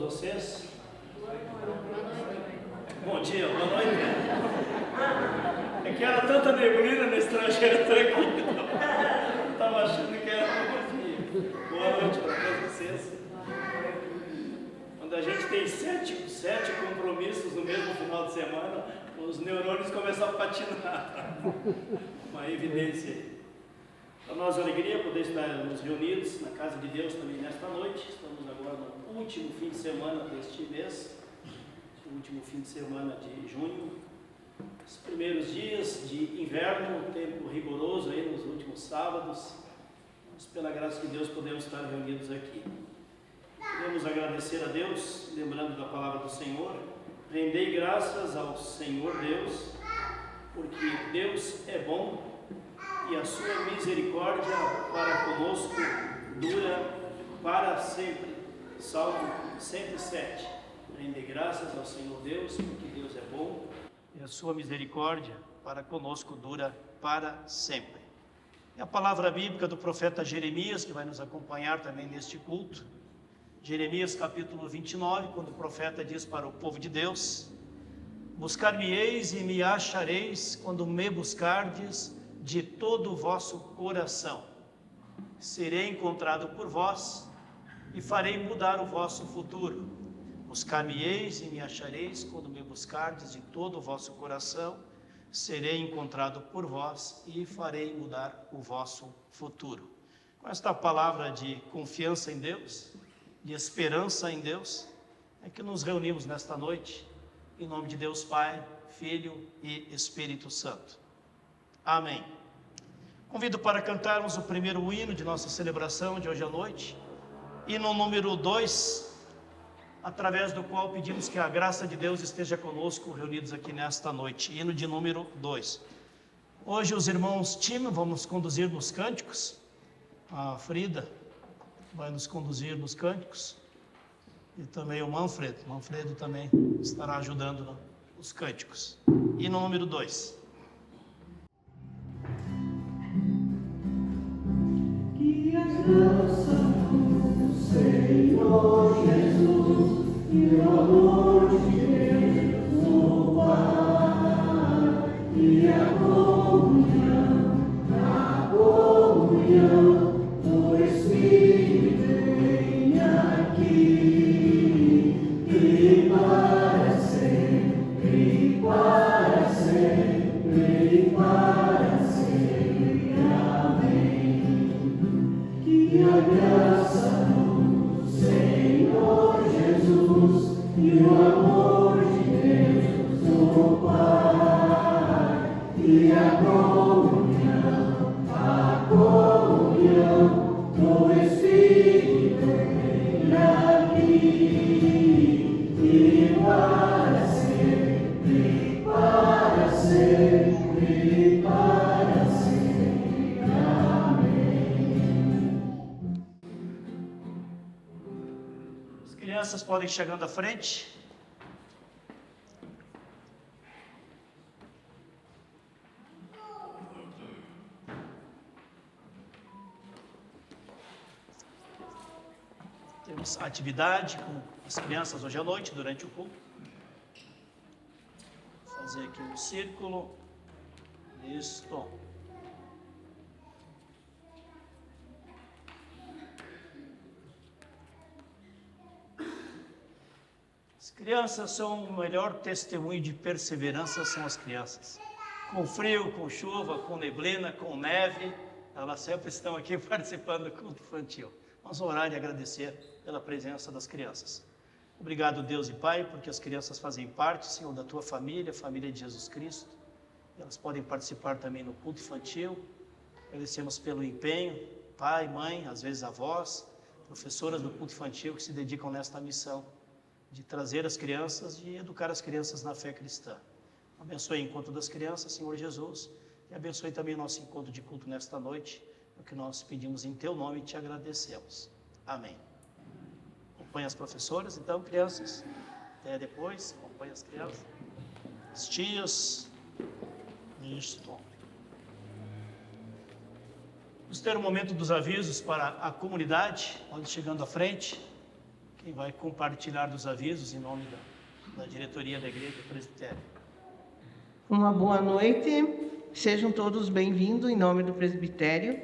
vocês. Bom dia, boa noite. É que era tanta neblina nesse trajeto aqui. Estava achando que era bom dia. Boa noite para todos vocês. Quando a gente tem sete compromissos no mesmo final de semana, os neurônios começam a patinar. Uma evidência aí. Para nós é alegria poder estar nos reunidos na casa de Deus também nesta noite. Estamos agora no último fim de semana deste mês, último fim de semana de junho. Os primeiros dias de inverno, um tempo rigoroso aí nos últimos sábados. Mas pela graça de Deus podemos estar reunidos aqui. Queremos agradecer a Deus, lembrando da palavra do Senhor. Rendei graças ao Senhor Deus, porque Deus é bom e a sua misericórdia para conosco dura para sempre. Salmo 107. Rendei graças ao Senhor Deus, porque Deus é bom e a sua misericórdia para conosco dura para sempre. É a palavra bíblica do profeta Jeremias, que vai nos acompanhar também neste culto. Jeremias capítulo 29, quando o profeta diz para o povo de Deus: buscar-me-eis e me achareis quando me buscardes de todo o vosso coração. Serei encontrado por vós e farei mudar o vosso futuro. Buscar-me-eis e me achareis quando me buscardes de todo o vosso coração. Serei encontrado por vós e farei mudar o vosso futuro. Com esta palavra de confiança em Deus, de esperança em Deus, é que nos reunimos nesta noite, em nome de Deus Pai, Filho e Espírito Santo. Amém. Convido para cantarmos o primeiro hino de nossa celebração de hoje à noite, hino número 2, através do qual pedimos que a graça de Deus esteja conosco, reunidos aqui nesta noite, hino de número 2. Hoje os irmãos Tim vão nos conduzir nos cânticos, a Frida vai nos conduzir nos cânticos, e também o Manfredo também estará ajudando nos cânticos. Hino número 2. Que a graça do Senhor Jesus e o amor de Deus, o Pai, e a comunhão do Espírito venha aqui, e para sempre, para sempre, e para sempre. Amém. Que a graça do Senhor Jesus e o amor de Deus, o Pai, e a comunhão do Espírito venha aqui, e para sempre, para sempre, para sempre. Amém. As crianças podem ir chegando à frente. Temos atividade com as crianças hoje à noite, durante o culto. Vou fazer aqui um círculo. Isto. As crianças são o melhor testemunho de perseverança, são as crianças. Com frio, com chuva, com neblina, com neve, elas sempre estão aqui participando do culto infantil. Vamos orar e agradecer pela presença das crianças. Obrigado, Deus e Pai, porque as crianças fazem parte, Senhor, da Tua família, família de Jesus Cristo. Elas podem participar também no culto infantil. Agradecemos pelo empenho, pai, mãe, às vezes avós, professoras do culto infantil que se dedicam nesta missão de trazer as crianças e educar as crianças na fé cristã. Abençoe o encontro das crianças, Senhor Jesus, e abençoe também o nosso encontro de culto nesta noite. O que nós pedimos em Teu nome e Te agradecemos. Amém. Acompanhe as professoras, então, crianças. Até depois, acompanhe as crianças. As tias. Isto. Vamos ter um momento dos avisos para a comunidade, onde chegando à frente. quem vai compartilhar dos avisos em nome da diretoria da igreja do presbitério. Uma boa noite, sejam todos bem-vindos em nome do presbitério.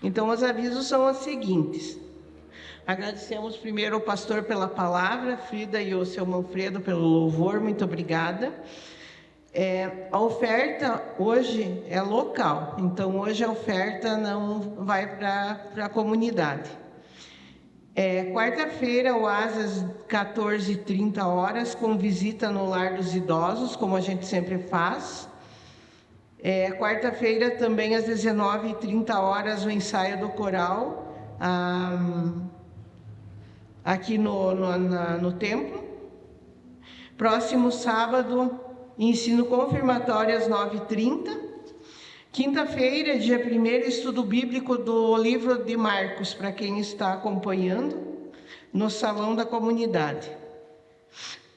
Então, os avisos são os seguintes. Agradecemos primeiro ao pastor pela palavra, Frida e o seu Manfredo pelo louvor, muito obrigada. A oferta hoje é local, então hoje a oferta não vai para a comunidade. Quarta-feira, o às 14h30, com visita no Lar dos Idosos, como a gente sempre faz. Quarta-feira, também às 19h30, o ensaio do coral, aqui no templo. Próximo sábado, ensino confirmatório às 9h30. Quinta-feira, dia 1º, estudo bíblico do livro de Marcos, para quem está acompanhando, no salão da comunidade.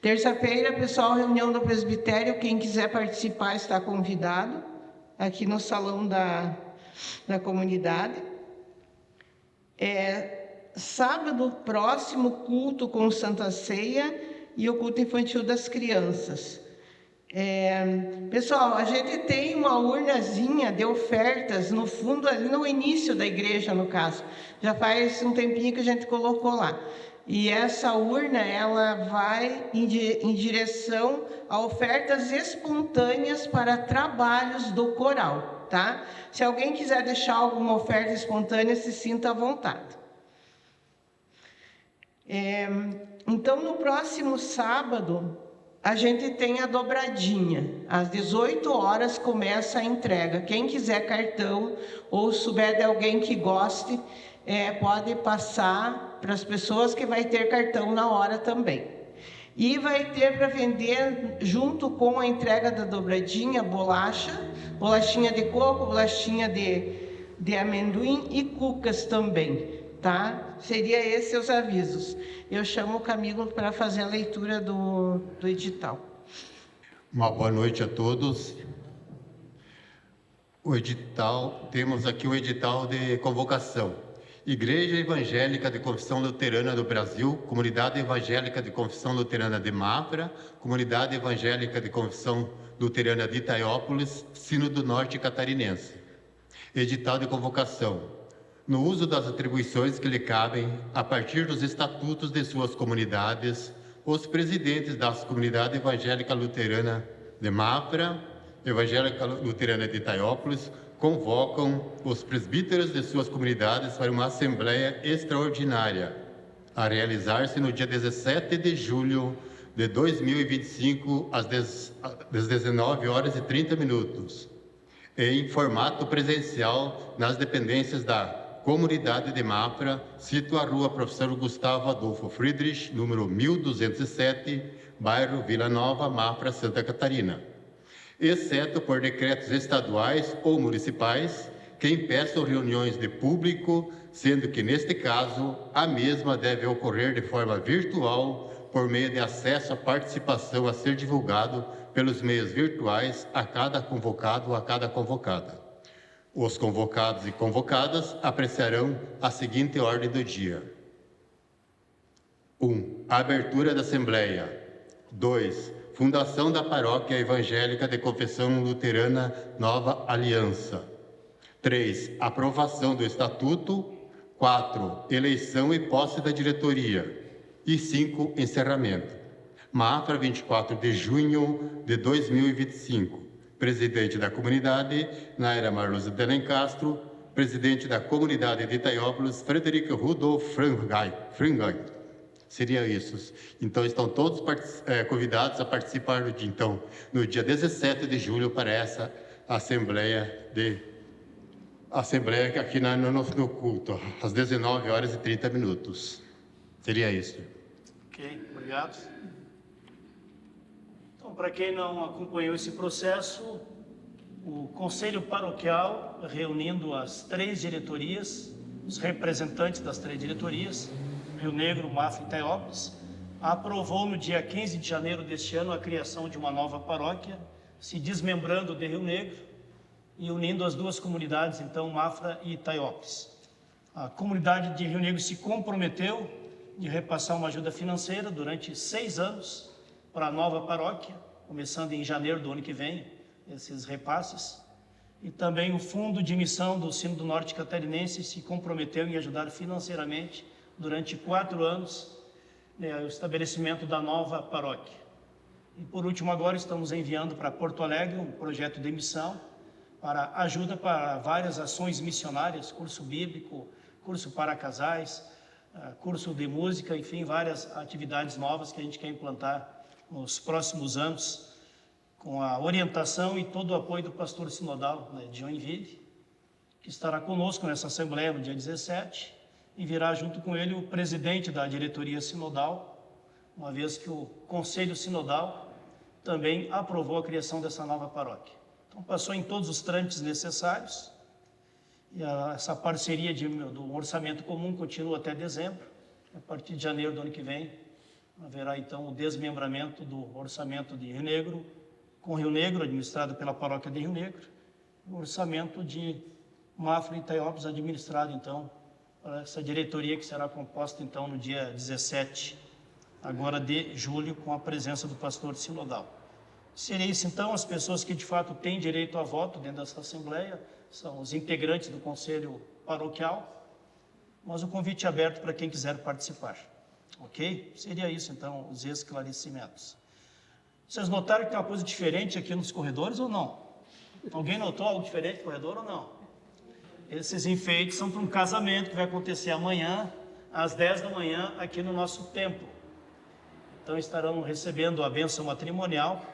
Terça-feira, pessoal, reunião do presbitério, quem quiser participar está convidado, aqui no salão da comunidade. Sábado próximo, culto com Santa Ceia e o culto infantil das crianças. Pessoal, a gente tem uma urnazinha de ofertas no fundo, ali no início da igreja, no caso. Já faz um tempinho que a gente colocou lá. E essa urna, ela vai em direção a ofertas espontâneas para trabalhos do coral, tá? Se alguém quiser deixar alguma oferta espontânea, se sinta à vontade. Então, no próximo sábado, a gente tem a dobradinha. Às 18h começa a entrega. Quem quiser cartão ou souber de alguém que goste, pode passar para as pessoas que vai ter cartão na hora também. E vai ter para vender, junto com a entrega da dobradinha, bolachinha de coco, bolachinha de amendoim e cucas também, tá? Seria esses os avisos. Eu chamo o Camilo para fazer a leitura do edital. Uma boa noite a todos. O edital, temos aqui o edital de convocação. Igreja Evangélica de Confissão Luterana do Brasil, Comunidade Evangélica de Confissão Luterana de Mafra, Comunidade Evangélica de Confissão Luterana de Itaiópolis, Sínodo Norte Catarinense. Edital de convocação. No uso das atribuições que lhe cabem, a partir dos estatutos de suas comunidades, os presidentes das Comunidades Evangélica Luterana de Mafra, Evangélica Luterana de Itaiópolis, convocam os presbíteros de suas comunidades para uma assembleia extraordinária, a realizar-se no dia 17 de julho de 2025, às 19h30, em formato presencial nas dependências da Comunidade de Mafra, sítio à Rua Professor Gustavo Adolfo Friedrich, número 1207, bairro Vila Nova, Mafra, Santa Catarina. Exceto por decretos estaduais ou municipais que impeçam reuniões de público, sendo que, neste caso, a mesma deve ocorrer de forma virtual, por meio de acesso à participação a ser divulgado pelos meios virtuais a cada convocado ou a cada convocada. Os convocados e convocadas apreciarão a seguinte ordem do dia. 1. Abertura da Assembleia. 2. Fundação da Paróquia Evangélica de Confissão Luterana Nova Aliança. 3. Aprovação do Estatuto. 4. Eleição e posse da diretoria. E 5. Encerramento. Mafra, 24 de junho de 2025. Presidente da comunidade, Naira Marluza de Alencastro. Presidente da comunidade de Itaiópolis, Frederico Rudolf Frangai. Seria isso. Então, estão todos convidados a participar no dia 17 de julho para essa assembleia aqui no culto, às 19h30. Seria isso. Ok, obrigado. Então, para quem não acompanhou esse processo, o Conselho Paroquial, reunindo as 3 diretorias, os representantes das 3 diretorias, Rio Negro, Mafra e Itaiópolis, aprovou no dia 15 de janeiro deste ano a criação de uma nova paróquia, se desmembrando de Rio Negro e unindo as 2 comunidades, então, Mafra e Itaiópolis. A comunidade de Rio Negro se comprometeu de repassar uma ajuda financeira durante 6 anos para a nova paróquia, começando em janeiro do ano que vem, esses repasses. E também o Fundo de Missão do Sínodo Norte Catarinense se comprometeu em ajudar financeiramente durante 4 anos o estabelecimento da nova paróquia. E por último, agora estamos enviando para Porto Alegre um projeto de missão para ajuda para várias ações missionárias, curso bíblico, curso para casais, curso de música, enfim, várias atividades novas que a gente quer implantar nos próximos anos, com a orientação e todo o apoio do pastor sinodal, né, de Joinville, que estará conosco nessa assembleia no dia 17, e virá junto com ele o presidente da diretoria sinodal, uma vez que o conselho sinodal também aprovou a criação dessa nova paróquia. Então passou em todos os trâmites necessários, e essa parceria do orçamento comum continua até dezembro. A partir de janeiro do ano que vem haverá então o desmembramento do orçamento de Rio Negro, com Rio Negro, administrado pela paróquia de Rio Negro, e o orçamento de Mafra e Itaiópolis, administrado então para essa diretoria, que será composta então no dia 17 agora de julho, com a presença do pastor sinodal. Seria isso então, as pessoas que de fato têm direito a voto dentro dessa assembleia, são os integrantes do conselho paroquial, mas o convite é aberto para quem quiser participar, ok? Seria isso então, os esclarecimentos. Vocês notaram que tem uma coisa diferente aqui nos corredores ou não? Alguém notou algo diferente no corredor ou não? Esses enfeites são para um casamento que vai acontecer amanhã, às 10 da manhã, aqui no nosso templo. Então estarão recebendo a bênção matrimonial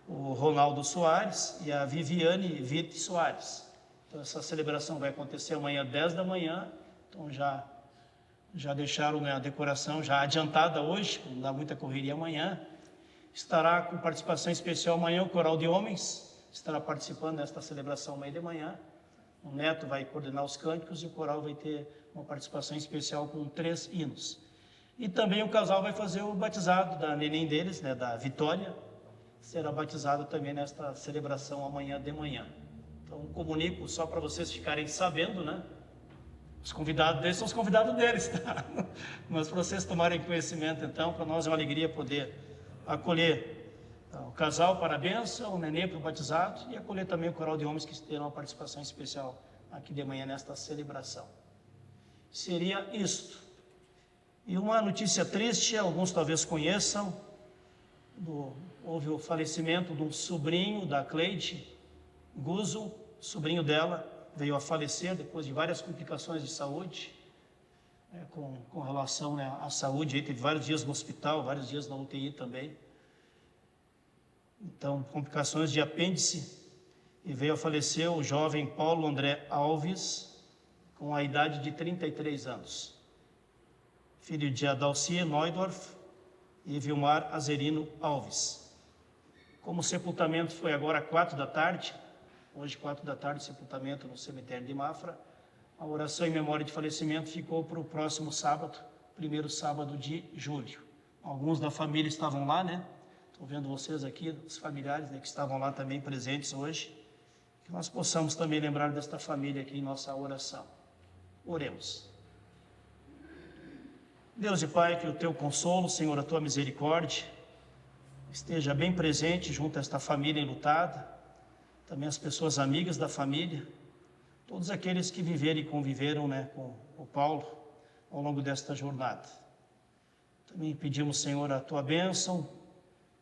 o Ronaldo Soares e a Viviane Vitte Soares. Então essa celebração vai acontecer amanhã às 10 da manhã, então já deixaram, né, a decoração já adiantada hoje, não dá muita correria amanhã. Estará com participação especial amanhã o Coral de Homens, estará participando desta celebração amanhã de manhã. O Neto vai coordenar os cânticos e o coral vai ter uma participação especial com 3 hinos. E também o casal vai fazer o batizado da neném deles, né, da Vitória, será batizado também nesta celebração amanhã de manhã. Então comunico só para vocês ficarem sabendo, né? Os convidados deles são os convidados deles, tá? Mas para vocês tomarem conhecimento, então, para nós é uma alegria poder acolher o casal para a bênção, o neném para o batizado, e acolher também o coral de homens que terão uma participação especial aqui de manhã nesta celebração. Seria isto. E uma notícia triste, alguns talvez conheçam, houve o falecimento de um sobrinho da Cleide Guzzo, sobrinho dela, veio a falecer depois de várias complicações de saúde, com relação, né, à saúde. Ele teve vários dias no hospital, vários dias na UTI também. Então, complicações de apêndice, e veio a falecer o jovem Paulo André Alves, com a idade de 33 anos. Filho de Adalcia Neudorf e Vilmar Azerino Alves. Como o sepultamento foi agora 4 da tarde, hoje 4 da tarde, sepultamento no cemitério de Mafra, a oração em memória de falecimento ficou para o próximo sábado, 1º sábado de julho. Alguns da família estavam lá, né? Estou vendo vocês aqui, os familiares, né, que estavam lá também presentes hoje, que nós possamos também lembrar desta família aqui em nossa oração. Oremos. Deus e Pai, que o Teu consolo, Senhor, a Tua misericórdia, esteja bem presente junto a esta família enlutada, também as pessoas amigas da família, todos aqueles que viveram e conviveram, né, com o Paulo ao longo desta jornada. Também pedimos, Senhor, a Tua bênção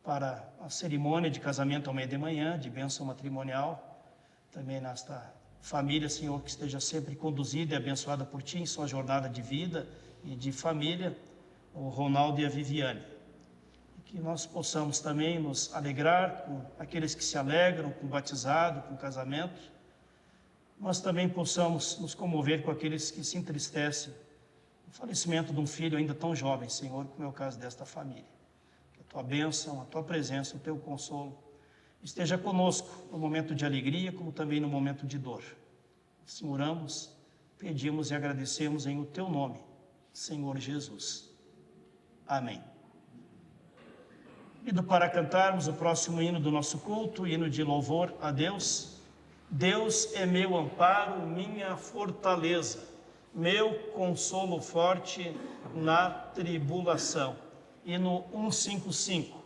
para a cerimônia de casamento amanhã de manhã, de bênção matrimonial, também nesta família, Senhor, que esteja sempre conduzida e abençoada por Ti em sua jornada de vida e de família, o Ronaldo e a Viviane. E que nós possamos também nos alegrar com aqueles que se alegram com o batizado, com o casamento, mas também possamos nos comover com aqueles que se entristecem no falecimento de um filho ainda tão jovem, Senhor, como é o caso desta família. Tua bênção, a Tua presença, o Teu consolo esteja conosco no momento de alegria, como também no momento de dor. Assim oramos, pedimos e agradecemos em o Teu nome, Senhor Jesus. Amém. E para cantarmos o próximo hino do nosso culto, hino de louvor a Deus. Deus é meu amparo, minha fortaleza, meu consolo forte na tribulação. Hino 155.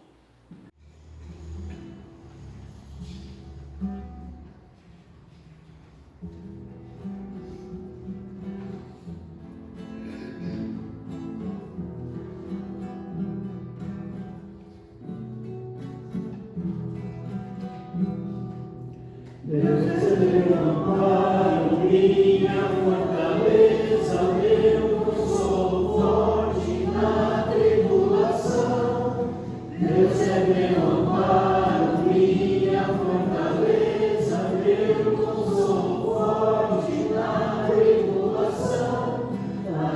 Deus é meu amparo, minha fortaleza, meu consolo forte na tribulação. Deus é meu amparo, minha fortaleza, meu consolo forte na tribulação.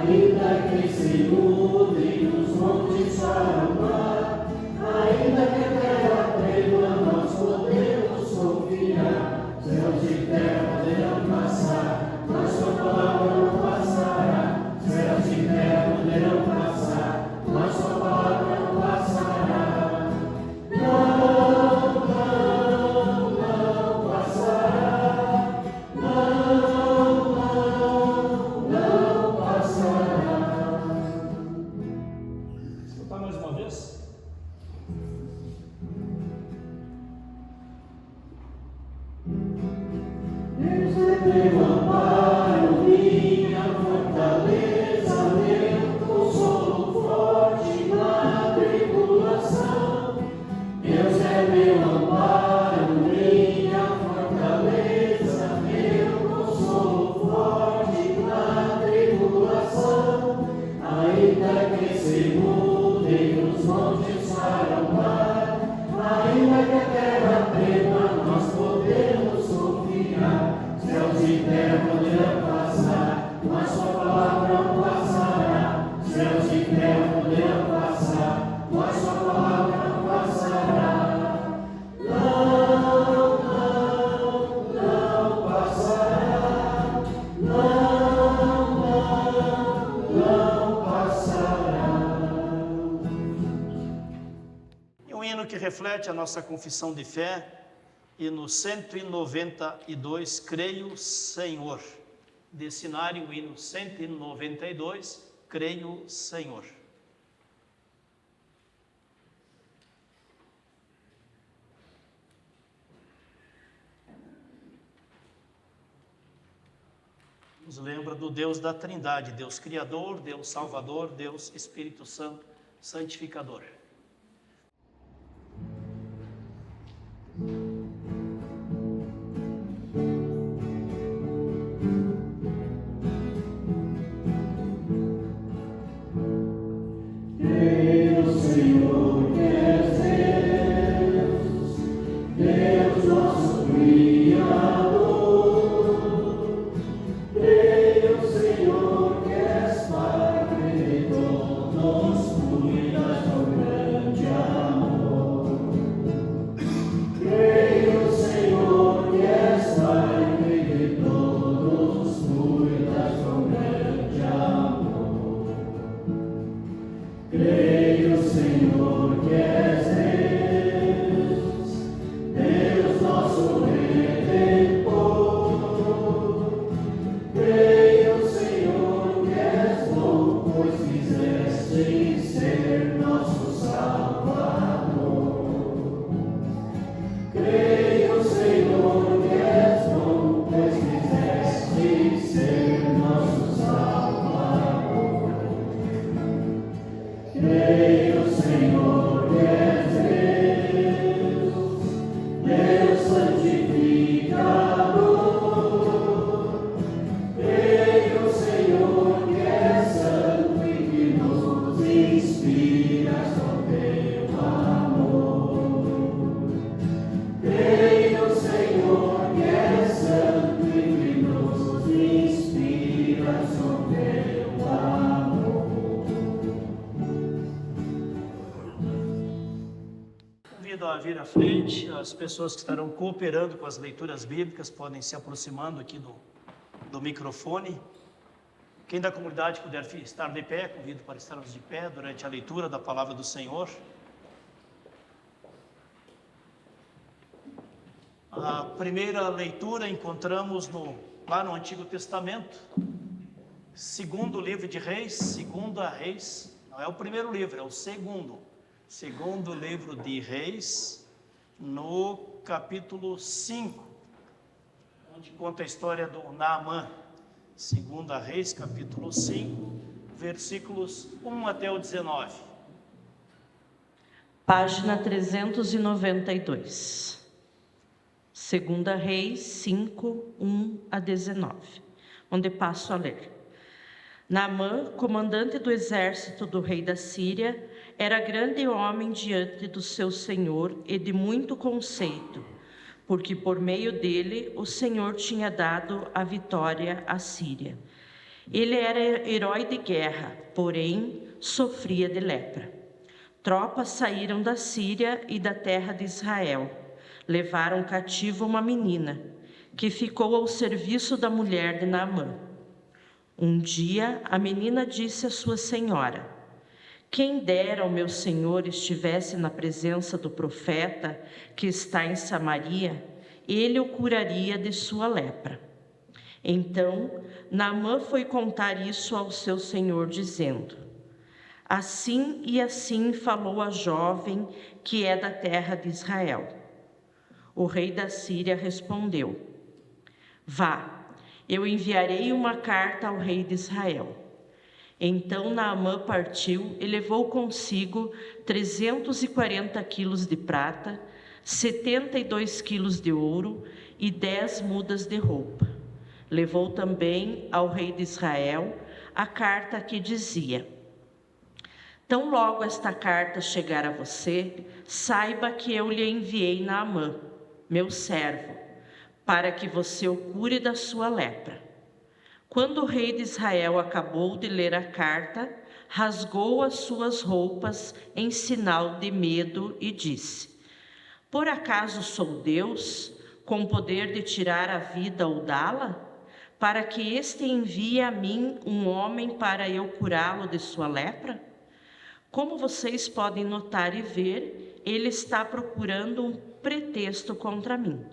Ainda que se mudem os montes para o mar, ainda que a terra trema, nós podemos confiar. Céus e terra poderão passar, mas sua palavra não passará. Céus e terra poderão passar, mas sua palavra não passará. Não, não, não passará. Não, não, não passará. Escutar mais uma vez? Deus é meu amparo, minha fortaleza, meu consolo forte na tribulação. Deus é meu amparo, minha fortaleza, meu consolo forte na tribulação. Ainda que se mudem os montes para o mar, ainda que a terra trema, nós podemos confiar. Céus e terra poderão passar, mas sua palavra não passará. Céus e terra poderão passar, mas sua palavra não passará. Não, não, não passará. Não, não, não passará. E um hino que reflete a nossa confissão de fé, hino 192, Creio, Senhor. Destinário, hino 192, Creio, Senhor. Nos lembra do Deus da Trindade, Deus Criador, Deus Salvador, Deus Espírito Santo, Santificador. Deus, Senhor, que és Deus, Deus nosso Criador. Deus, Senhor, que és Pai, de todos cuidas com grande amor. Creio, Senhor, que és Pai, de todos cuidas com grande amor. Creio, Senhor, que és Deus, Deus nosso Redentor. Creio, Senhor, que és bom, pois quiseste ser nosso Salvador. Creio, Senhor, que és bom, pois quiseste ser nosso Salvador. Creio, Senhor, que és Deus, Deus santificador. Creio, Senhor, que és santo e que nos inspiras com teu amor. Creio, Senhor, que és santo e que nos inspiras com teu amor. Convido a vir à frente, as pessoas que estarão cooperando com as leituras bíblicas podem se aproximando aqui do microfone. Quem da comunidade puder estar de pé, convido para estarmos de pé durante a leitura da palavra do Senhor. A primeira leitura encontramos lá no Antigo Testamento, Segundo livro de Reis, Segunda Reis, não é o primeiro livro, é o segundo. Segundo livro de Reis, no capítulo 5, onde conta a história do Naamã. Segunda Reis, capítulo 5, versículos 1 até o 19. Página 392. Segunda Reis 5, 1 a 19, onde passo a ler. Naamã, comandante do exército do rei da Síria, era grande homem diante do seu senhor e de muito conceito, porque por meio dele o Senhor tinha dado a vitória à Síria. Ele era herói de guerra, porém sofria de lepra. Tropas saíram da Síria e da terra de Israel. Levaram cativo uma menina, que ficou ao serviço da mulher de Naamã. Um dia, a menina disse à sua senhora: quem dera o meu senhor estivesse na presença do profeta que está em Samaria, ele o curaria de sua lepra. Então, Naamã foi contar isso ao seu senhor, dizendo: assim e assim falou a jovem que é da terra de Israel. O rei da Síria respondeu: vá, eu enviarei uma carta ao rei de Israel. Então Naamã partiu e levou consigo 340 quilos de prata, 72 quilos de ouro e 10 mudas de roupa. Levou também ao rei de Israel a carta que dizia: tão logo esta carta chegar a você, saiba que eu lhe enviei Naamã, meu servo, para que você o cure da sua lepra. Quando o rei de Israel acabou de ler a carta, rasgou as suas roupas em sinal de medo e disse: por acaso sou Deus, com poder de tirar a vida ou dá-la? Para que este envie a mim um homem para eu curá-lo de sua lepra? Como vocês podem notar e ver, ele está procurando um pretexto contra mim.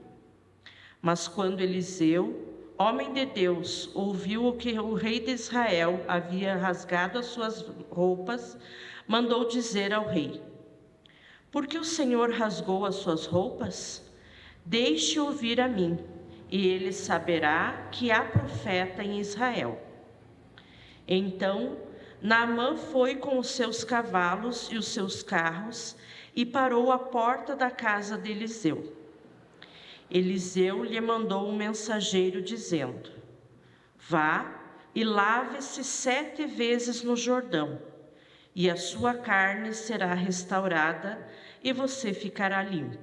Mas quando Eliseu, homem de Deus, ouviu que o rei de Israel havia rasgado as suas roupas, mandou dizer ao rei: por que o Senhor rasgou as suas roupas? Deixe-o vir a mim, e ele saberá que há profeta em Israel. Então Naamã foi com os seus cavalos e os seus carros e parou à porta da casa de Eliseu. Eliseu lhe mandou um mensageiro dizendo: vá e lave-se 7 vezes no Jordão, e a sua carne será restaurada e você ficará limpo.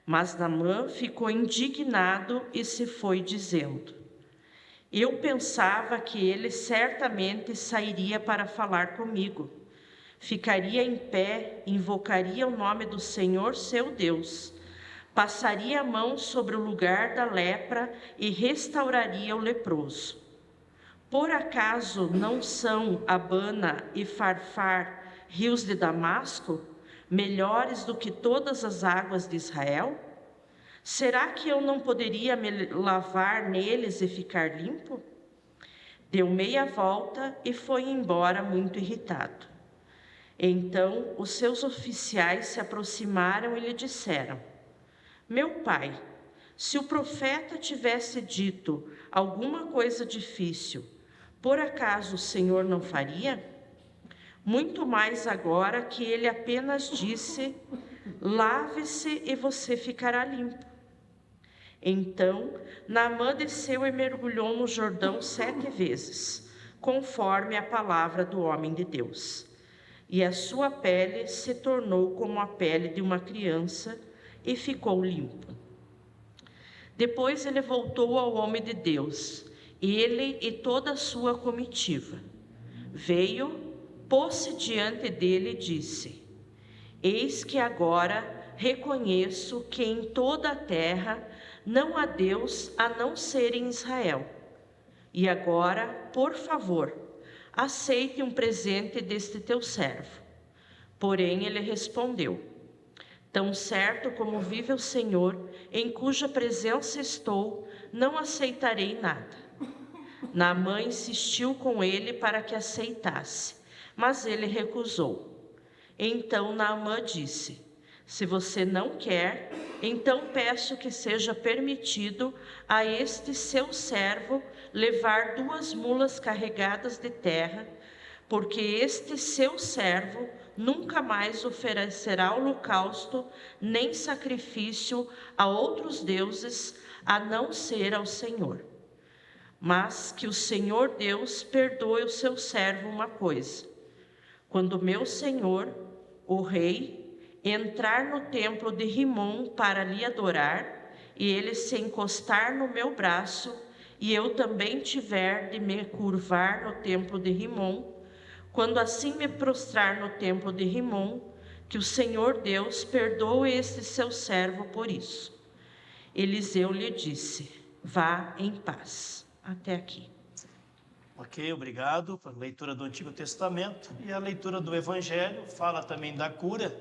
Mas Naamã ficou indignado e se foi dizendo: eu pensava que ele certamente sairia para falar comigo, ficaria em pé, invocaria o nome do Senhor seu Deus, passaria a mão sobre o lugar da lepra e restauraria o leproso. Por acaso não são Abana e Farfar, rios de Damasco, melhores do que todas as águas de Israel? Será que eu não poderia me lavar neles e ficar limpo? Deu meia volta e foi embora muito irritado. Então os seus oficiais se aproximaram e lhe disseram: meu pai, se o profeta tivesse dito alguma coisa difícil, por acaso o Senhor não faria? Muito mais agora que ele apenas disse: lave-se e você ficará limpo. Então Naamã desceu e mergulhou no Jordão 7 vezes, conforme a palavra do homem de Deus. E a sua pele se tornou como a pele de uma criança e ficou limpo. Depois ele voltou ao homem de Deus, ele e toda a sua comitiva. Veio, pôs-se diante dele e disse: eis que agora reconheço que em toda a terra não há Deus a não ser em Israel. E agora, por favor, aceite um presente deste teu servo. Porém ele respondeu: tão certo como vive o Senhor, em cuja presença estou, não aceitarei nada. Naamã insistiu com ele para que aceitasse, mas ele recusou. Então Naamã disse: se você não quer, então peço que seja permitido a este seu servo levar 2 mulas carregadas de terra, porque este seu servo nunca mais oferecerá holocausto nem sacrifício a outros deuses, a não ser ao Senhor. Mas que o Senhor Deus perdoe o seu servo uma coisa: quando meu senhor, o rei, entrar no templo de Rimom para lhe adorar, e ele se encostar no meu braço, e eu também tiver de me curvar no templo de Rimom, quando assim me prostrar no templo de Rimom, que o Senhor Deus perdoe este seu servo por isso. Eliseu lhe disse: vá em paz. Até aqui. Ok, obrigado pela leitura do Antigo Testamento. E a leitura do Evangelho fala também da cura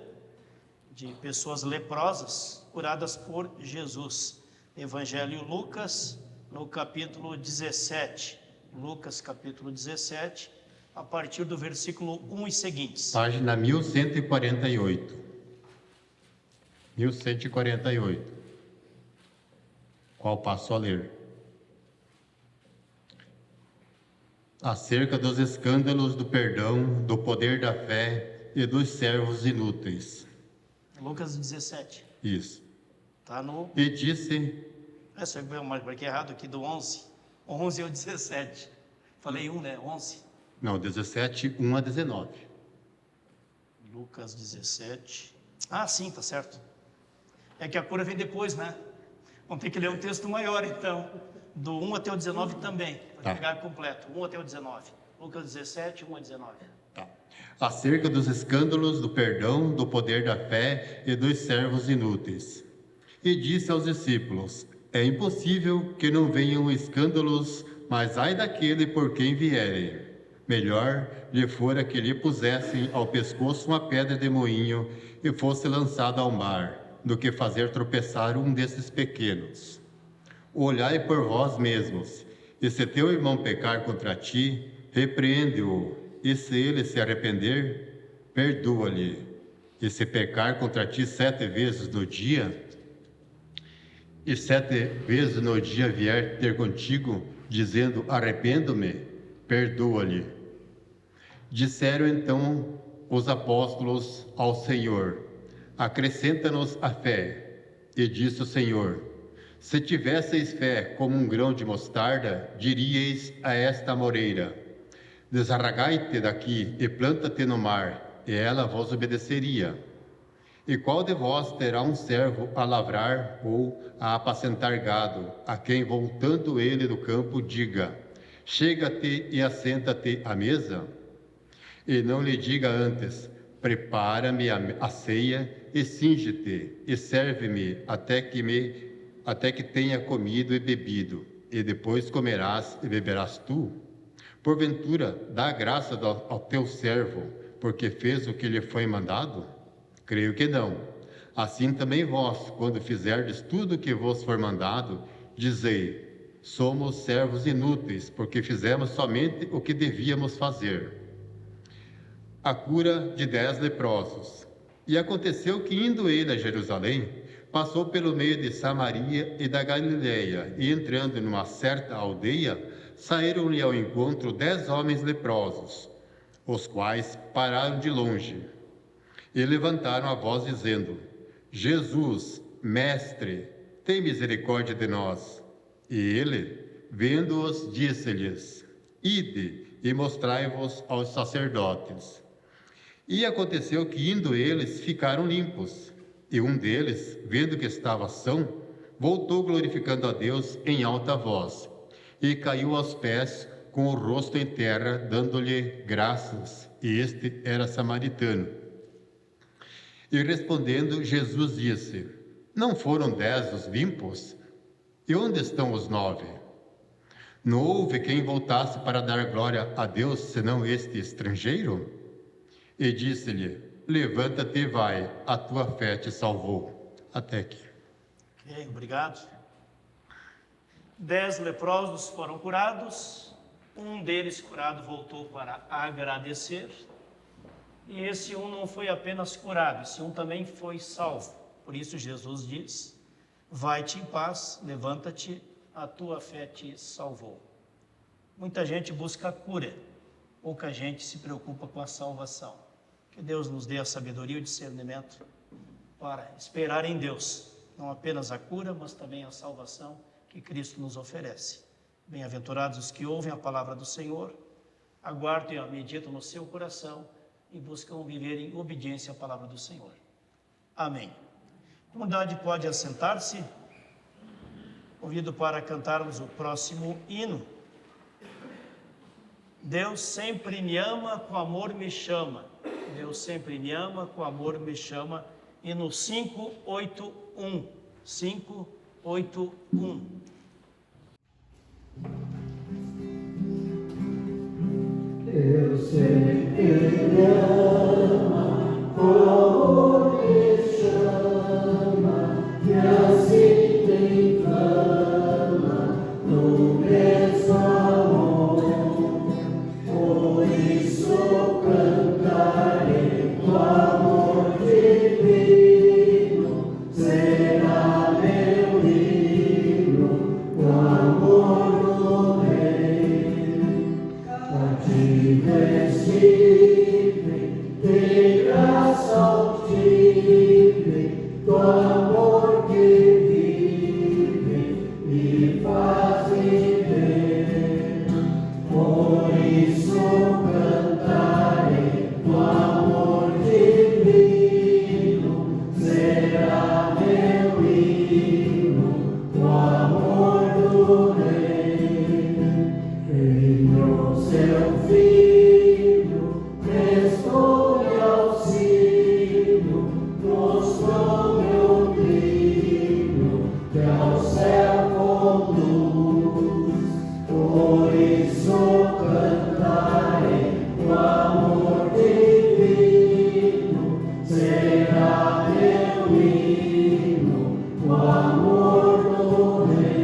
de pessoas leprosas curadas por Jesus. Evangelho Lucas, no capítulo 17. Lucas, capítulo 17, a partir do versículo 1 e seguintes. Página 1148. 1148. Qual passo a ler? Acerca dos escândalos do perdão, do poder da fé e dos servos inúteis. Lucas 17. Isso. Está no... E disse... Você viu, marquei errado aqui do 11. 11 ou 17. Falei 1, né? 11. Não, 17, 1 a 19. Lucas 17. Ah, sim, tá certo. É que a cura vem depois, né? Vamos ter que ler um texto maior, então. Do 1 até o 19 também, para pegar completo. 1 até o 19. Lucas 17, 1 a 19. Tá. Acerca dos escândalos do perdão, do poder da fé e dos servos inúteis. E disse aos discípulos: é impossível que não venham escândalos, mas ai daquele por quem vierem. Melhor lhe fora que lhe pusessem ao pescoço uma pedra de moinho e fosse lançado ao mar, do que fazer tropeçar um desses pequenos. Olhai por vós mesmos, e se teu irmão pecar contra ti, repreende-o, e se ele se arrepender, perdoa-lhe. E se pecar contra ti 7 vezes no dia, e 7 vezes no dia vier ter contigo, dizendo, arrependo-me, perdoa-lhe. Disseram então os apóstolos ao Senhor: acrescenta-nos a fé. E disse o Senhor: se tivesseis fé como um grão de mostarda, diríeis a esta amoreira: desarragai-te daqui e planta-te no mar, e ela vos obedeceria. E qual de vós terá um servo a lavrar ou a apacentar gado, a quem, voltando ele do campo, diga: chega-te e assenta-te à mesa? E não lhe diga antes: prepara-me a ceia e cinge-te e serve-me até que tenha comido e bebido, e depois comerás e beberás tu? Porventura, dá graça ao teu servo, porque fez o que lhe foi mandado? Creio que não. Assim também vós, quando fizerdes tudo o que vos for mandado, dizei: somos servos inúteis, porque fizemos somente o que devíamos fazer. A cura de 10 leprosos. E aconteceu que, indo ele a Jerusalém, passou pelo meio de Samaria e da Galileia, e entrando numa certa aldeia, saíram-lhe ao encontro 10 homens leprosos, os quais pararam de longe, e levantaram a voz dizendo: Jesus, mestre, tem misericórdia de nós. E ele, vendo-os, disse-lhes: ide e mostrai-vos aos sacerdotes. E aconteceu que, indo eles, ficaram limpos. E um deles, vendo que estava são, voltou glorificando a Deus em alta voz, e caiu aos pés com o rosto em terra, dando-lhe graças. E este era samaritano. E respondendo, Jesus disse: não foram 10 os limpos? E onde estão os 9? Não houve quem voltasse para dar glória a Deus, senão este estrangeiro? E disse-lhe: levanta-te e vai, a tua fé te salvou. Até aqui. Ok, obrigado. 10 leprosos foram curados, Um deles, curado, voltou para agradecer. E esse um não foi apenas curado, esse um também foi salvo. Por isso Jesus diz: vai-te em paz, levanta-te, a tua fé te salvou. Muita gente busca a cura, pouca gente se preocupa com a salvação. Que Deus nos dê a sabedoria e o discernimento para esperar em Deus, não apenas a cura, mas também a salvação que Cristo nos oferece. Bem-aventurados os que ouvem a palavra do Senhor, aguardam e a meditam no seu coração e buscam viver em obediência à palavra do Senhor. Amém. A comunidade pode assentar-se. Convido para cantarmos o próximo hino. Deus sempre me ama, com amor me chama. Deus sempre me ama, com amor me chama. Hino 581. 581. Deus sempre me ama, com amor me chama, e assim tem fama no mesmo amor. Por isso cantarei o amor divino, será meu hino, o amor do Rei. Cativo estive, de graça altive, do amor que vive e faz viver. Por isso cantarei do amor divino, será meu hino, o amor do Rei. Enviou seu Filho, prestou-me auxílio, mostrou-me o brilho que ao céu conduz. Por isso cantarei o amor divino, será meu hino, o amor do Rei.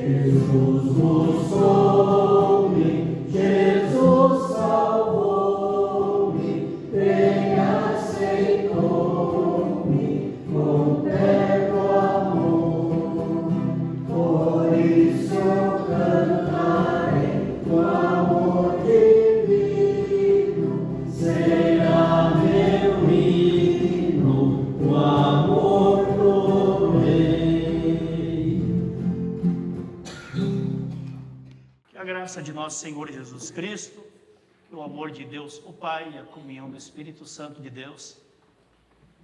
Jesus buscou-me, Jesus salvou-me, bem aceitou-me, com terno amor. Por isso cantarei o amor divino, será meu hino, o amor do Rei. Que a graça de nosso Senhor Jesus Cristo, que o amor de Deus, o Pai, e a comunhão do Espírito Santo de Deus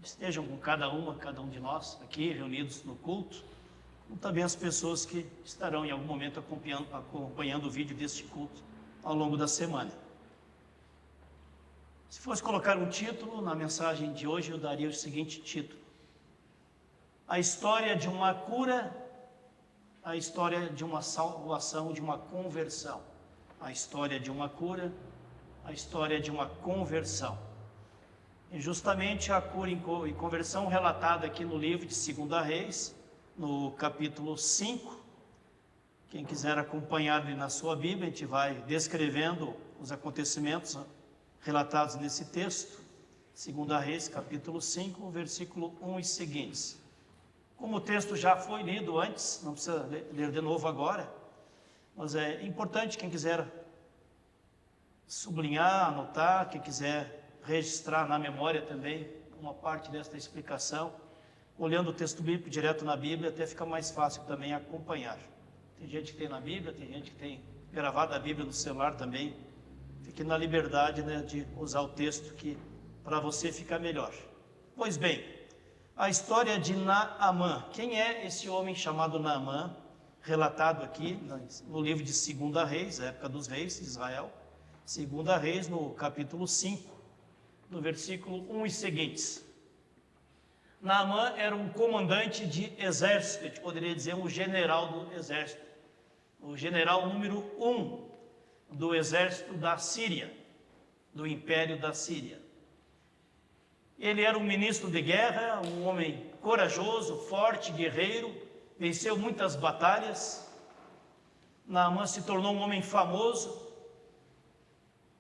estejam com cada um de nós aqui reunidos no culto, como também as pessoas que estarão em algum momento acompanhando o vídeo deste culto ao longo da semana. Se fosse colocar um título na mensagem de hoje, eu daria o seguinte título: a história de uma cura, a história de uma salvação, de uma conversão. A história de uma cura, a história de uma conversão. E justamente a cura e conversão relatada aqui no livro de 2 Reis, no capítulo 5. Quem quiser acompanhar ali na sua Bíblia, a gente vai descrevendo os acontecimentos relatados nesse texto. 2 Reis, capítulo 5, versículo 1 e seguintes. Como o texto já foi lido antes, não precisa ler de novo agora, mas é importante, quem quiser sublinhar, anotar, quem quiser registrar na memória também uma parte desta explicação, olhando o texto bíblico direto na Bíblia, até fica mais fácil também acompanhar. Tem gente que tem na Bíblia, tem gente que tem gravado a Bíblia no celular também. Fique na liberdade, né, de usar o texto que para você fica melhor. Pois bem, a história de Naamã. Quem é esse homem chamado Naamã, relatado aqui no livro de 2 Reis, a época dos reis de Israel, 2 Reis, no capítulo 5, no versículo 1 e seguintes. Naamã era um comandante de exército, a gente poderia dizer um general do exército, o general número 1 do exército da Síria, do Império da Síria. Ele era um ministro de guerra, um homem corajoso, forte, guerreiro, venceu muitas batalhas, Naamã se tornou um homem famoso,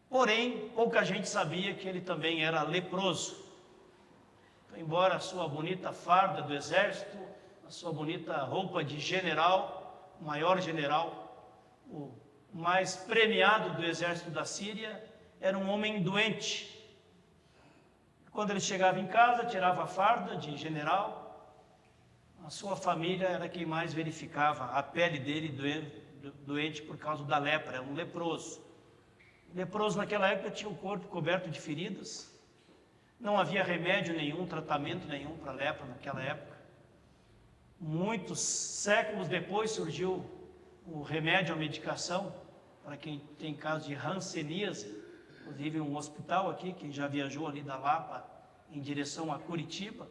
porém, pouca gente sabia que ele também era leproso. Então, embora a sua bonita farda do exército, a sua bonita roupa de general, o maior general, o mais premiado do exército da Síria, era um homem doente. Quando ele chegava em casa, tirava a farda de general, a sua família era quem mais verificava a pele dele doente por causa da lepra, era um leproso. O leproso naquela época tinha o corpo coberto de feridas, não havia remédio nenhum, tratamento nenhum para a lepra naquela época. Muitos séculos depois surgiu o remédio, a medicação, para quem tem caso de hanseníase, inclusive um hospital aqui, que já viajou ali da Lapa em direção a Curitiba,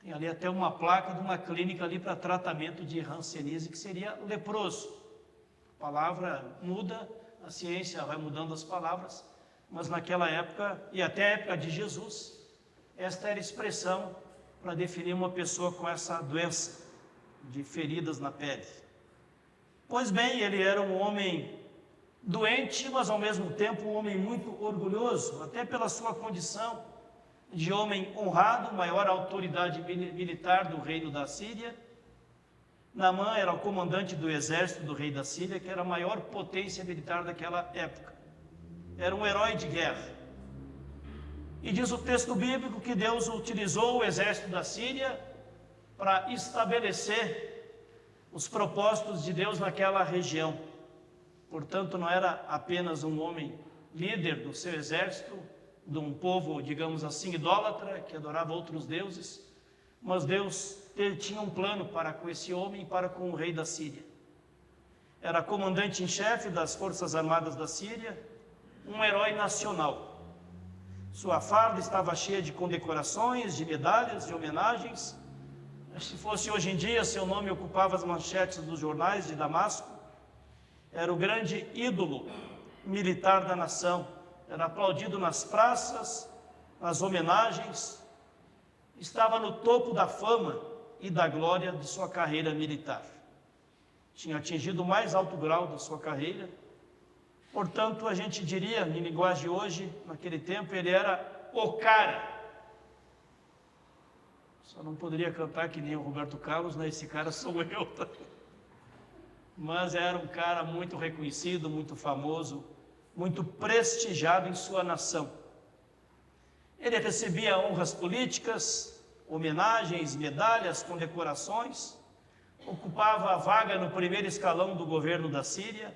tem ali até uma placa de uma clínica ali para tratamento de hanseníase, que seria leproso. A palavra muda, a ciência vai mudando as palavras, mas naquela época, e até a época de Jesus, esta era a expressão para definir uma pessoa com essa doença de feridas na pele. Pois bem, ele era um homem doente, mas ao mesmo tempo um homem muito orgulhoso, até pela sua condição de homem honrado, maior autoridade militar do reino da Síria. Naamã era o comandante do exército do rei da Síria, que era a maior potência militar daquela época. Era um herói de guerra. E diz o texto bíblico que Deus utilizou o exército da Síria para estabelecer os propósitos de Deus naquela região. Portanto, não era apenas um homem líder do seu exército, de um povo, digamos assim, idólatra, que adorava outros deuses, mas Deus tinha um plano para com esse homem e para com o rei da Síria. Era comandante em chefe das forças armadas da Síria, um herói nacional. Sua farda estava cheia de condecorações, de medalhas, de homenagens. Se fosse hoje em dia, seu nome ocupava as manchetes dos jornais de Damasco. Era o grande ídolo militar da nação. Era aplaudido nas praças, nas homenagens. Estava no topo da fama e da glória de sua carreira militar. Tinha atingido o mais alto grau da sua carreira. Portanto, a gente diria, em linguagem de hoje, naquele tempo, ele era o cara. Só não poderia cantar que nem o Roberto Carlos, né? Esse cara sou eu. Tá? Mas era um cara muito reconhecido, muito famoso, muito prestigiado em sua nação. Ele recebia honras políticas, homenagens, medalhas, condecorações, ocupava a vaga no primeiro escalão do governo da Síria,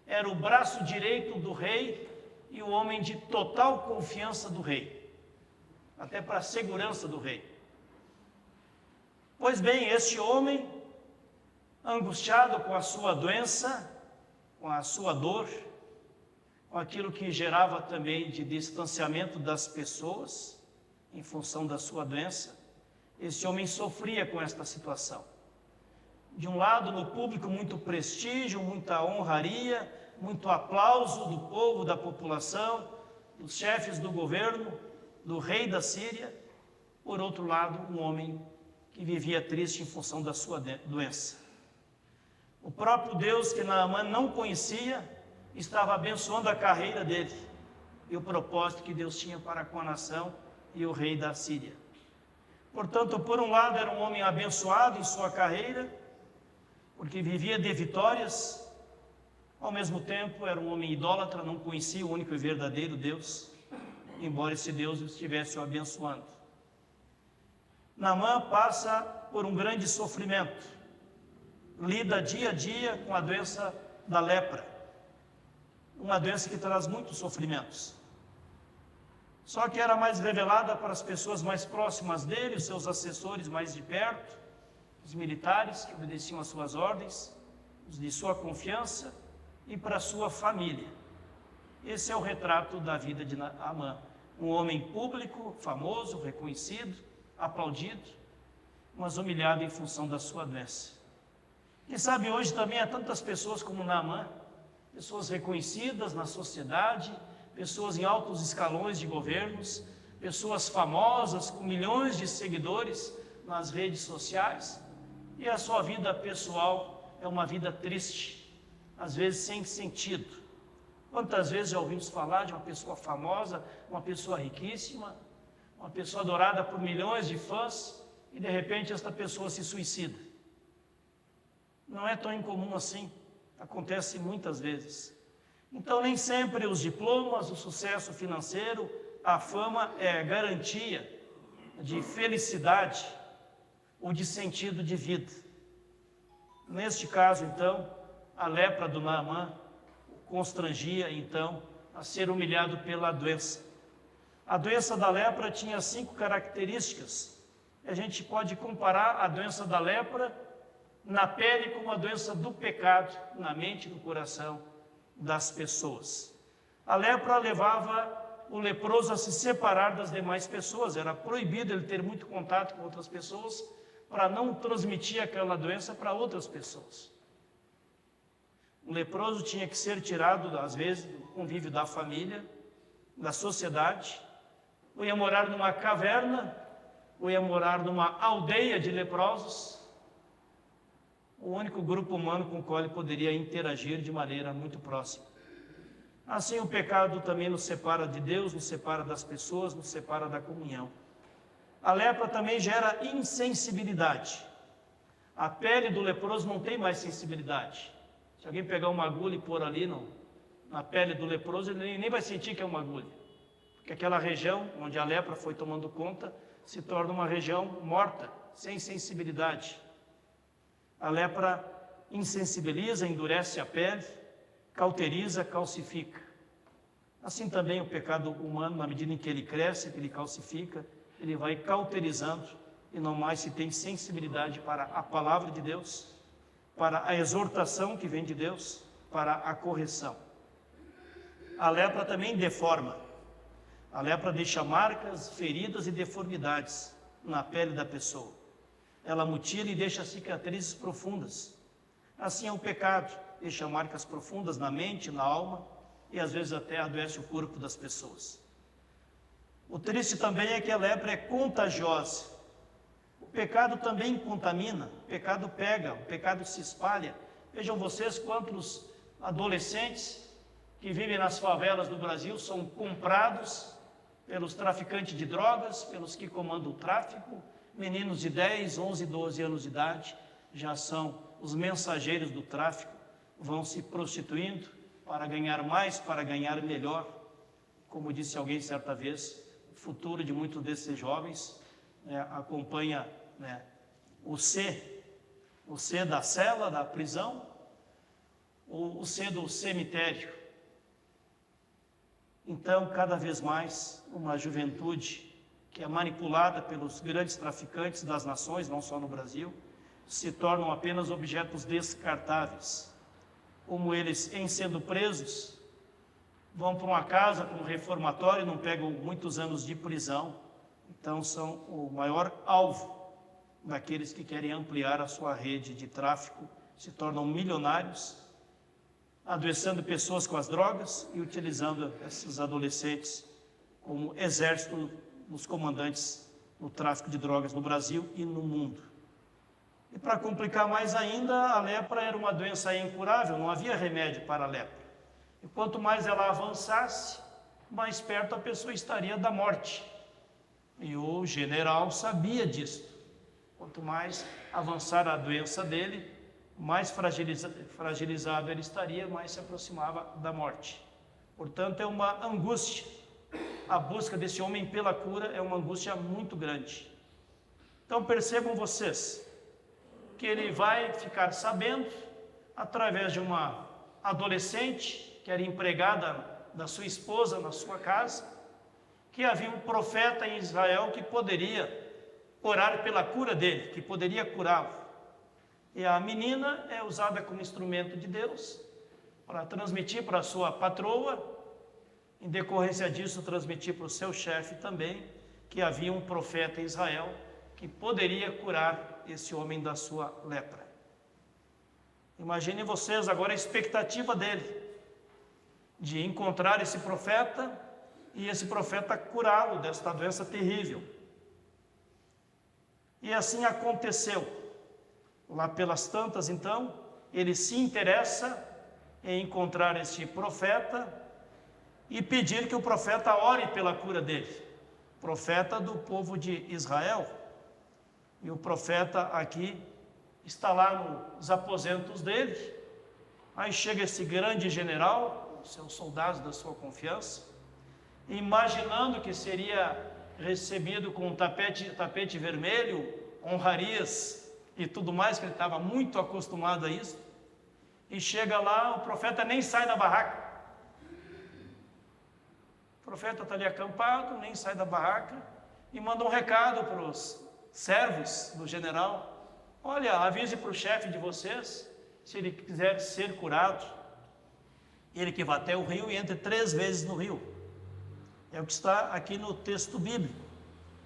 era o braço direito do rei e o homem de total confiança do rei, até para a segurança do rei. Pois bem, este homem, angustiado com a sua doença, com a sua dor, com aquilo que gerava também de distanciamento das pessoas, em função da sua doença, esse homem sofria com esta situação. De um lado, no público, muito prestígio, muita honraria, muito aplauso do povo, da população, dos chefes do governo, do rei da Síria. Por outro lado, um homem que vivia triste em função da sua doença. O próprio Deus, que Naamã não conhecia, estava abençoando a carreira dele e o propósito que Deus tinha para com a nação e o rei da Síria. Portanto, por um lado, era um homem abençoado em sua carreira, porque vivia de vitórias. Ao mesmo tempo, era um homem idólatra, não conhecia o único e verdadeiro Deus, embora esse Deus estivesse o abençoando. Naamã passa por um grande sofrimento, lida dia a dia com a doença da lepra, uma doença que traz muitos sofrimentos. Só que era mais revelada para as pessoas mais próximas dele, os seus assessores mais de perto, os militares que obedeciam às suas ordens, os de sua confiança, e para a sua família. Esse é o retrato da vida de Naamã, um homem público, famoso, reconhecido, aplaudido, mas humilhado em função da sua doença. Quem sabe hoje também há tantas pessoas como Naamã, pessoas reconhecidas na sociedade, pessoas em altos escalões de governos, pessoas famosas com milhões de seguidores nas redes sociais, e a sua vida pessoal é uma vida triste, às vezes sem sentido. Quantas vezes já ouvimos falar de uma pessoa famosa, uma pessoa riquíssima, uma pessoa adorada por milhões de fãs, e de repente esta pessoa se suicida? Não é tão incomum assim, acontece muitas vezes. Então, nem sempre os diplomas, o sucesso financeiro, a fama é garantia de felicidade ou de sentido de vida. Neste caso, então, a lepra do Naamã o constrangia, então, a ser humilhado pela doença. A doença da lepra tinha 5 características. A gente pode comparar a doença da lepra na pele com a doença do pecado, na mente e no coração das pessoas. A lepra levava o leproso a se separar das demais pessoas. Era proibido ele ter muito contato com outras pessoas para não transmitir aquela doença para outras pessoas. O leproso tinha que ser tirado, às vezes, do convívio da família, da sociedade, ou ia morar numa caverna, ou ia morar numa aldeia de leprosos, o único grupo humano com o qual ele poderia interagir de maneira muito próxima. Assim, o pecado também nos separa de Deus, nos separa das pessoas, nos separa da comunhão. A lepra também gera insensibilidade. A pele do leproso não tem mais sensibilidade. Se alguém pegar uma agulha e pôr ali na pele do leproso, ele nem vai sentir que é uma agulha. Porque aquela região onde a lepra foi tomando conta se torna uma região morta, sem sensibilidade. A lepra insensibiliza, endurece a pele, cauteriza, calcifica. Assim também o pecado humano, na medida em que ele cresce, que ele calcifica, ele vai cauterizando e não mais se tem sensibilidade para a palavra de Deus, para a exortação que vem de Deus, para a correção. A lepra também deforma. A lepra deixa marcas, feridas e deformidades na pele da pessoa. Ela mutila e deixa cicatrizes profundas. Assim é o pecado, deixa marcas profundas na mente, na alma e às vezes até adoece o corpo das pessoas. O triste também é que a lepra é contagiosa. O pecado também contamina, o pecado pega, o pecado se espalha. Vejam vocês quantos adolescentes que vivem nas favelas do Brasil são comprados pelos traficantes de drogas, pelos que comandam o tráfico. Meninos de 10, 11, 12 anos de idade já são os mensageiros do tráfico, vão se prostituindo para ganhar mais, para ganhar melhor. Como disse alguém certa vez, o futuro de muitos desses jovens acompanha o C da cela, da prisão, ou o C do cemitério. Então, cada vez mais, uma juventude que é manipulada pelos grandes traficantes das nações, não só no Brasil, se tornam apenas objetos descartáveis. Como eles, em sendo presos, vão para uma casa, para um reformatório, não pegam muitos anos de prisão, então são o maior alvo daqueles que querem ampliar a sua rede de tráfico, se tornam milionários, adoecendo pessoas com as drogas e utilizando esses adolescentes como exército dos comandantes no tráfico de drogas no Brasil e no mundo. E para complicar mais ainda, a lepra era uma doença incurável, não havia remédio para a lepra. E quanto mais ela avançasse, mais perto a pessoa estaria da morte. E o general sabia disso. Quanto mais avançar a doença dele, mais fragilizado ele estaria, mais se aproximava da morte. Portanto, é uma angústia. A busca desse homem pela cura é uma angústia muito grande. Então percebam vocês que ele vai ficar sabendo, através de uma adolescente, que era empregada da sua esposa na sua casa, que havia um profeta em Israel que poderia orar pela cura dele, que poderia curá-lo. E a menina é usada como instrumento de Deus para transmitir para a sua patroa, em decorrência disso, transmitir para o seu chefe também, que havia um profeta em Israel que poderia curar esse homem da sua lepra. Imaginem vocês agora a expectativa dele, de encontrar esse profeta e esse profeta curá-lo desta doença terrível. E assim aconteceu. Lá pelas tantas, então, ele se interessa encontrar este profeta e pedir que o profeta ore pela cura dele. Profeta do povo de Israel. E o profeta aqui está lá nos aposentos dele. Aí chega esse grande general, os seus soldados da sua confiança, imaginando que seria recebido com um tapete vermelho, honrarias e tudo mais, que ele estava muito acostumado a isso. E chega lá, o profeta nem sai da barraca. O profeta está ali acampado, nem sai da barraca, e manda um recado para os servos do general: olha, avise para o chefe de vocês, se ele quiser ser curado, ele que vá até o rio e entre 3 vezes no rio. É o que está aqui no texto bíblico.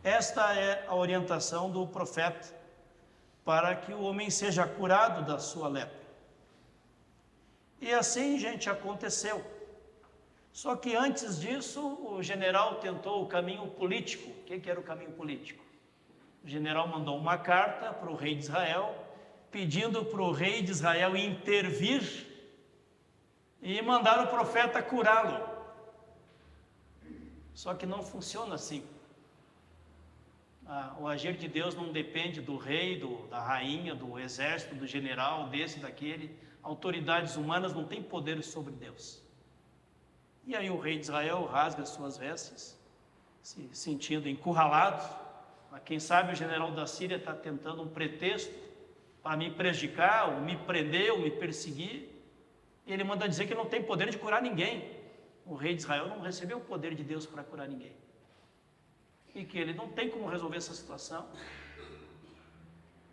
Esta é a orientação do profeta para que o homem seja curado da sua lepra. E assim, gente, aconteceu. Só que antes disso, o general tentou o caminho político. O que era o caminho político? O general mandou uma carta para o rei de Israel, pedindo para o rei de Israel intervir e mandar o profeta curá-lo. Só que não funciona assim. O agir de Deus não depende do rei, da rainha, do exército, do general, desse, daquele. Autoridades humanas não têm poder sobre Deus. E aí o rei de Israel rasga suas vestes, se sentindo encurralado. Mas quem sabe o general da Síria está tentando um pretexto para me prejudicar, ou me prender, ou me perseguir. E ele manda dizer que não tem poder de curar ninguém. O rei de Israel não recebeu o poder de Deus para curar ninguém. E que ele não tem como resolver essa situação.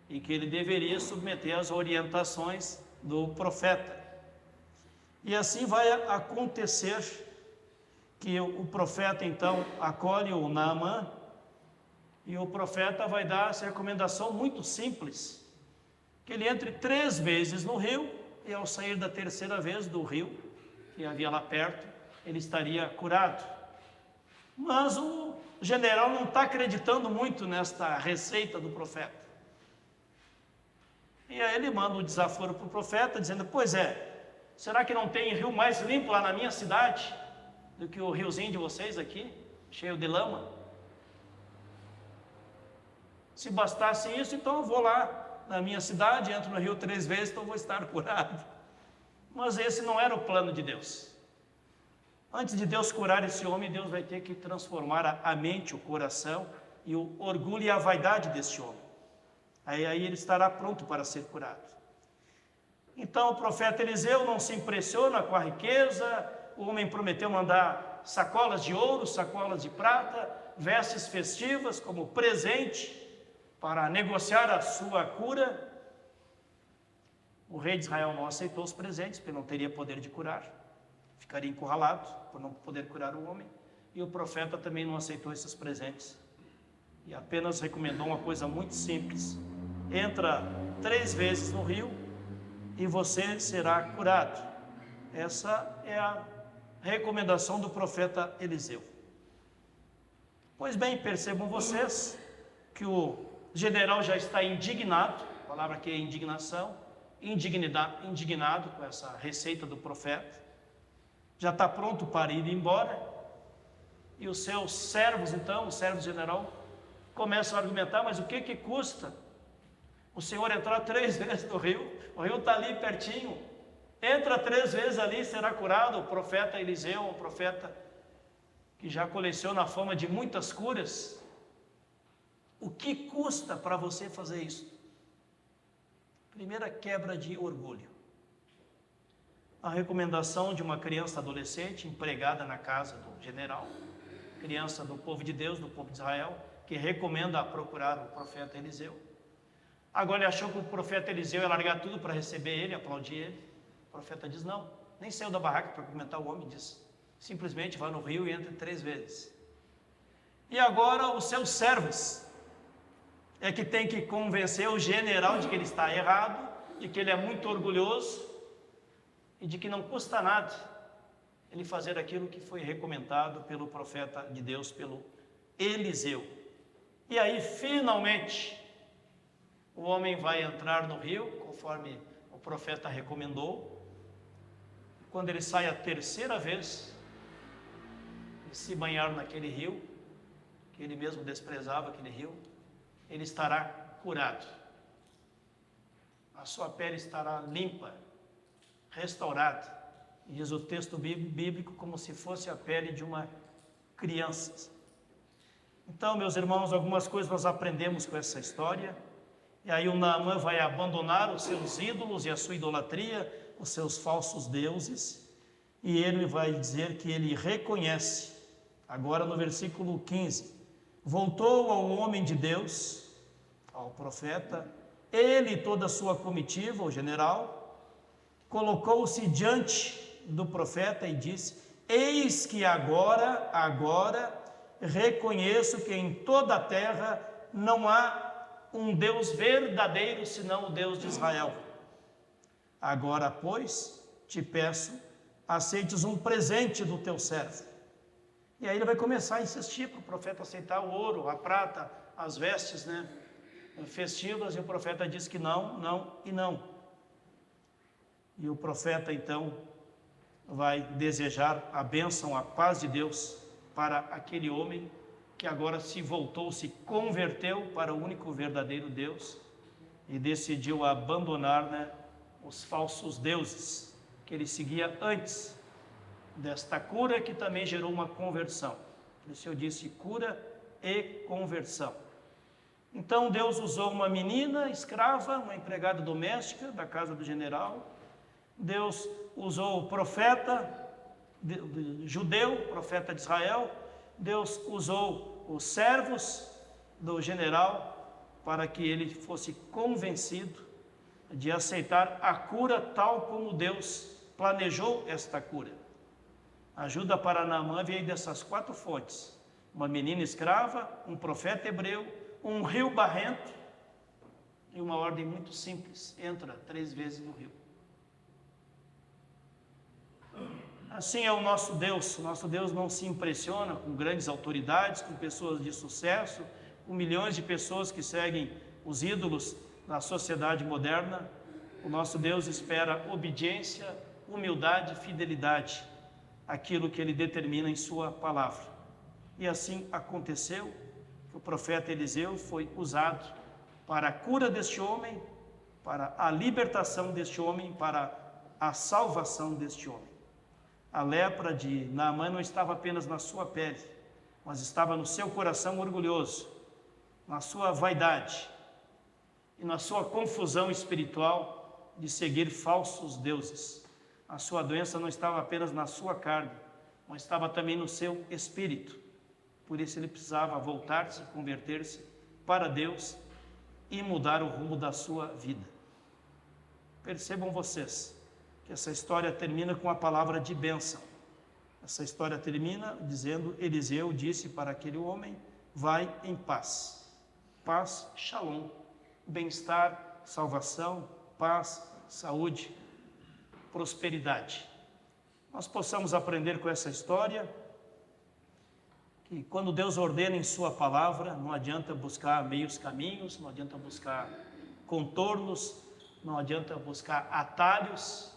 E que ele deveria submeter às orientações do profeta. E assim vai acontecer que o profeta então acolhe o Naamã, e o profeta vai dar essa recomendação muito simples, que ele entre 3 vezes no rio, e ao sair da 3ª vez do rio, que havia lá perto, ele estaria curado. Mas o general não está acreditando muito nesta receita do profeta. E aí ele manda um desaforo para o profeta, dizendo: pois é, será que não tem rio mais limpo lá na minha cidade do que o riozinho de vocês aqui, cheio de lama? Se bastasse isso, então eu vou lá na minha cidade, entro no rio 3 vezes, então eu vou estar curado. Mas esse não era o plano de Deus. Antes de Deus curar esse homem, Deus vai ter que transformar a mente, o coração e o orgulho e a vaidade desse homem. Aí ele estará pronto para ser curado. Então o profeta Eliseu não se impressiona com a riqueza. O homem prometeu mandar sacolas de ouro, sacolas de prata, vestes festivas como presente para negociar a sua cura. O rei de Israel não aceitou os presentes, porque não teria poder de curar. Ficaria encurralado por não poder curar o homem. E o profeta também não aceitou esses presentes. E apenas recomendou uma coisa muito simples: entra 3 vezes no rio e você será curado. Essa é a recomendação do profeta Eliseu. Pois bem, percebam vocês que o general já está indignado, a palavra aqui é indignação, indignado com essa receita do profeta, já está pronto para ir embora, e os seus servos, então, o servo general, começam a argumentar: mas o que custa o senhor entrar 3 vezes no rio? O rio está ali pertinho, entra 3 vezes ali e será curado. O profeta Eliseu, um profeta que já coleciona a fama de muitas curas. O que custa para você fazer isso? Primeira quebra de orgulho. A recomendação de uma criança adolescente empregada na casa do general, criança do povo de Deus, do povo de Israel, que recomenda procurar o profeta Eliseu. Agora ele achou que o profeta Eliseu ia largar tudo para receber ele, aplaudir ele. O profeta diz: não, nem saiu da barraca para cumprimentar o homem, diz: simplesmente vai no rio e entra 3 vezes. E agora os seus servos é que tem que convencer o general de que ele está errado, de que ele é muito orgulhoso e de que não custa nada ele fazer aquilo que foi recomendado pelo profeta de Deus, pelo Eliseu. E aí, finalmente, o homem vai entrar no rio, conforme o profeta recomendou, quando ele sai a terceira vez e se banhar naquele rio, que ele mesmo desprezava, aquele rio, ele estará curado. A sua pele estará limpa, restaurada. E diz o texto bíblico como se fosse a pele de uma criança. Então, meus irmãos, algumas coisas nós aprendemos com essa história. E aí o Naamã vai abandonar os seus ídolos e a sua idolatria, os seus falsos deuses. E ele vai dizer que ele reconhece, agora no versículo 15, voltou ao homem de Deus, ao profeta, ele e toda a sua comitiva, o general, colocou-se diante do profeta e disse: eis que agora reconheço que em toda a terra não há um Deus verdadeiro senão o Deus de Israel. Agora, pois, te peço, aceites um presente do teu servo. E aí ele vai começar a insistir para o profeta aceitar o ouro, a prata, as vestes, festivas, e o profeta diz que não, não e não. E o profeta então vai desejar a bênção, a paz de Deus para aquele homem que agora se voltou, se converteu para o único verdadeiro Deus e decidiu abandonar os falsos deuses que ele seguia antes desta cura, que também gerou uma conversão. Por isso eu disse cura e conversão. Então Deus usou uma menina escrava, uma empregada doméstica da casa do general. Deus usou o profeta judeu, profeta de Israel. Deus usou os servos do general para que ele fosse convencido de aceitar a cura tal como Deus planejou esta cura. A ajuda para Naamã veio dessas 4 fontes: uma menina escrava, um profeta hebreu, um rio barrento e uma ordem muito simples: entra 3 vezes no rio. Assim é o nosso Deus. O nosso Deus não se impressiona com grandes autoridades, com pessoas de sucesso, com milhões de pessoas que seguem os ídolos na sociedade moderna. O nosso Deus espera obediência, humildade e fidelidade, aquilo que ele determina em sua palavra. E assim aconteceu, que o profeta Eliseu foi usado para a cura deste homem, para a libertação deste homem, para a salvação deste homem. A lepra de Naamã não estava apenas na sua pele, mas estava no seu coração orgulhoso, na sua vaidade e na sua confusão espiritual de seguir falsos deuses. A sua doença não estava apenas na sua carne, mas estava também no seu espírito. Por isso ele precisava voltar-se, converter-se para Deus e mudar o rumo da sua vida. Percebam vocês que essa história termina com a palavra de bênção. Essa história termina dizendo: Eliseu disse para aquele homem: vai em paz. Paz, shalom, bem-estar, salvação, paz, saúde, prosperidade. Nós possamos aprender com essa história que quando Deus ordena em sua palavra, não adianta buscar meios caminhos, não adianta buscar contornos, não adianta buscar atalhos.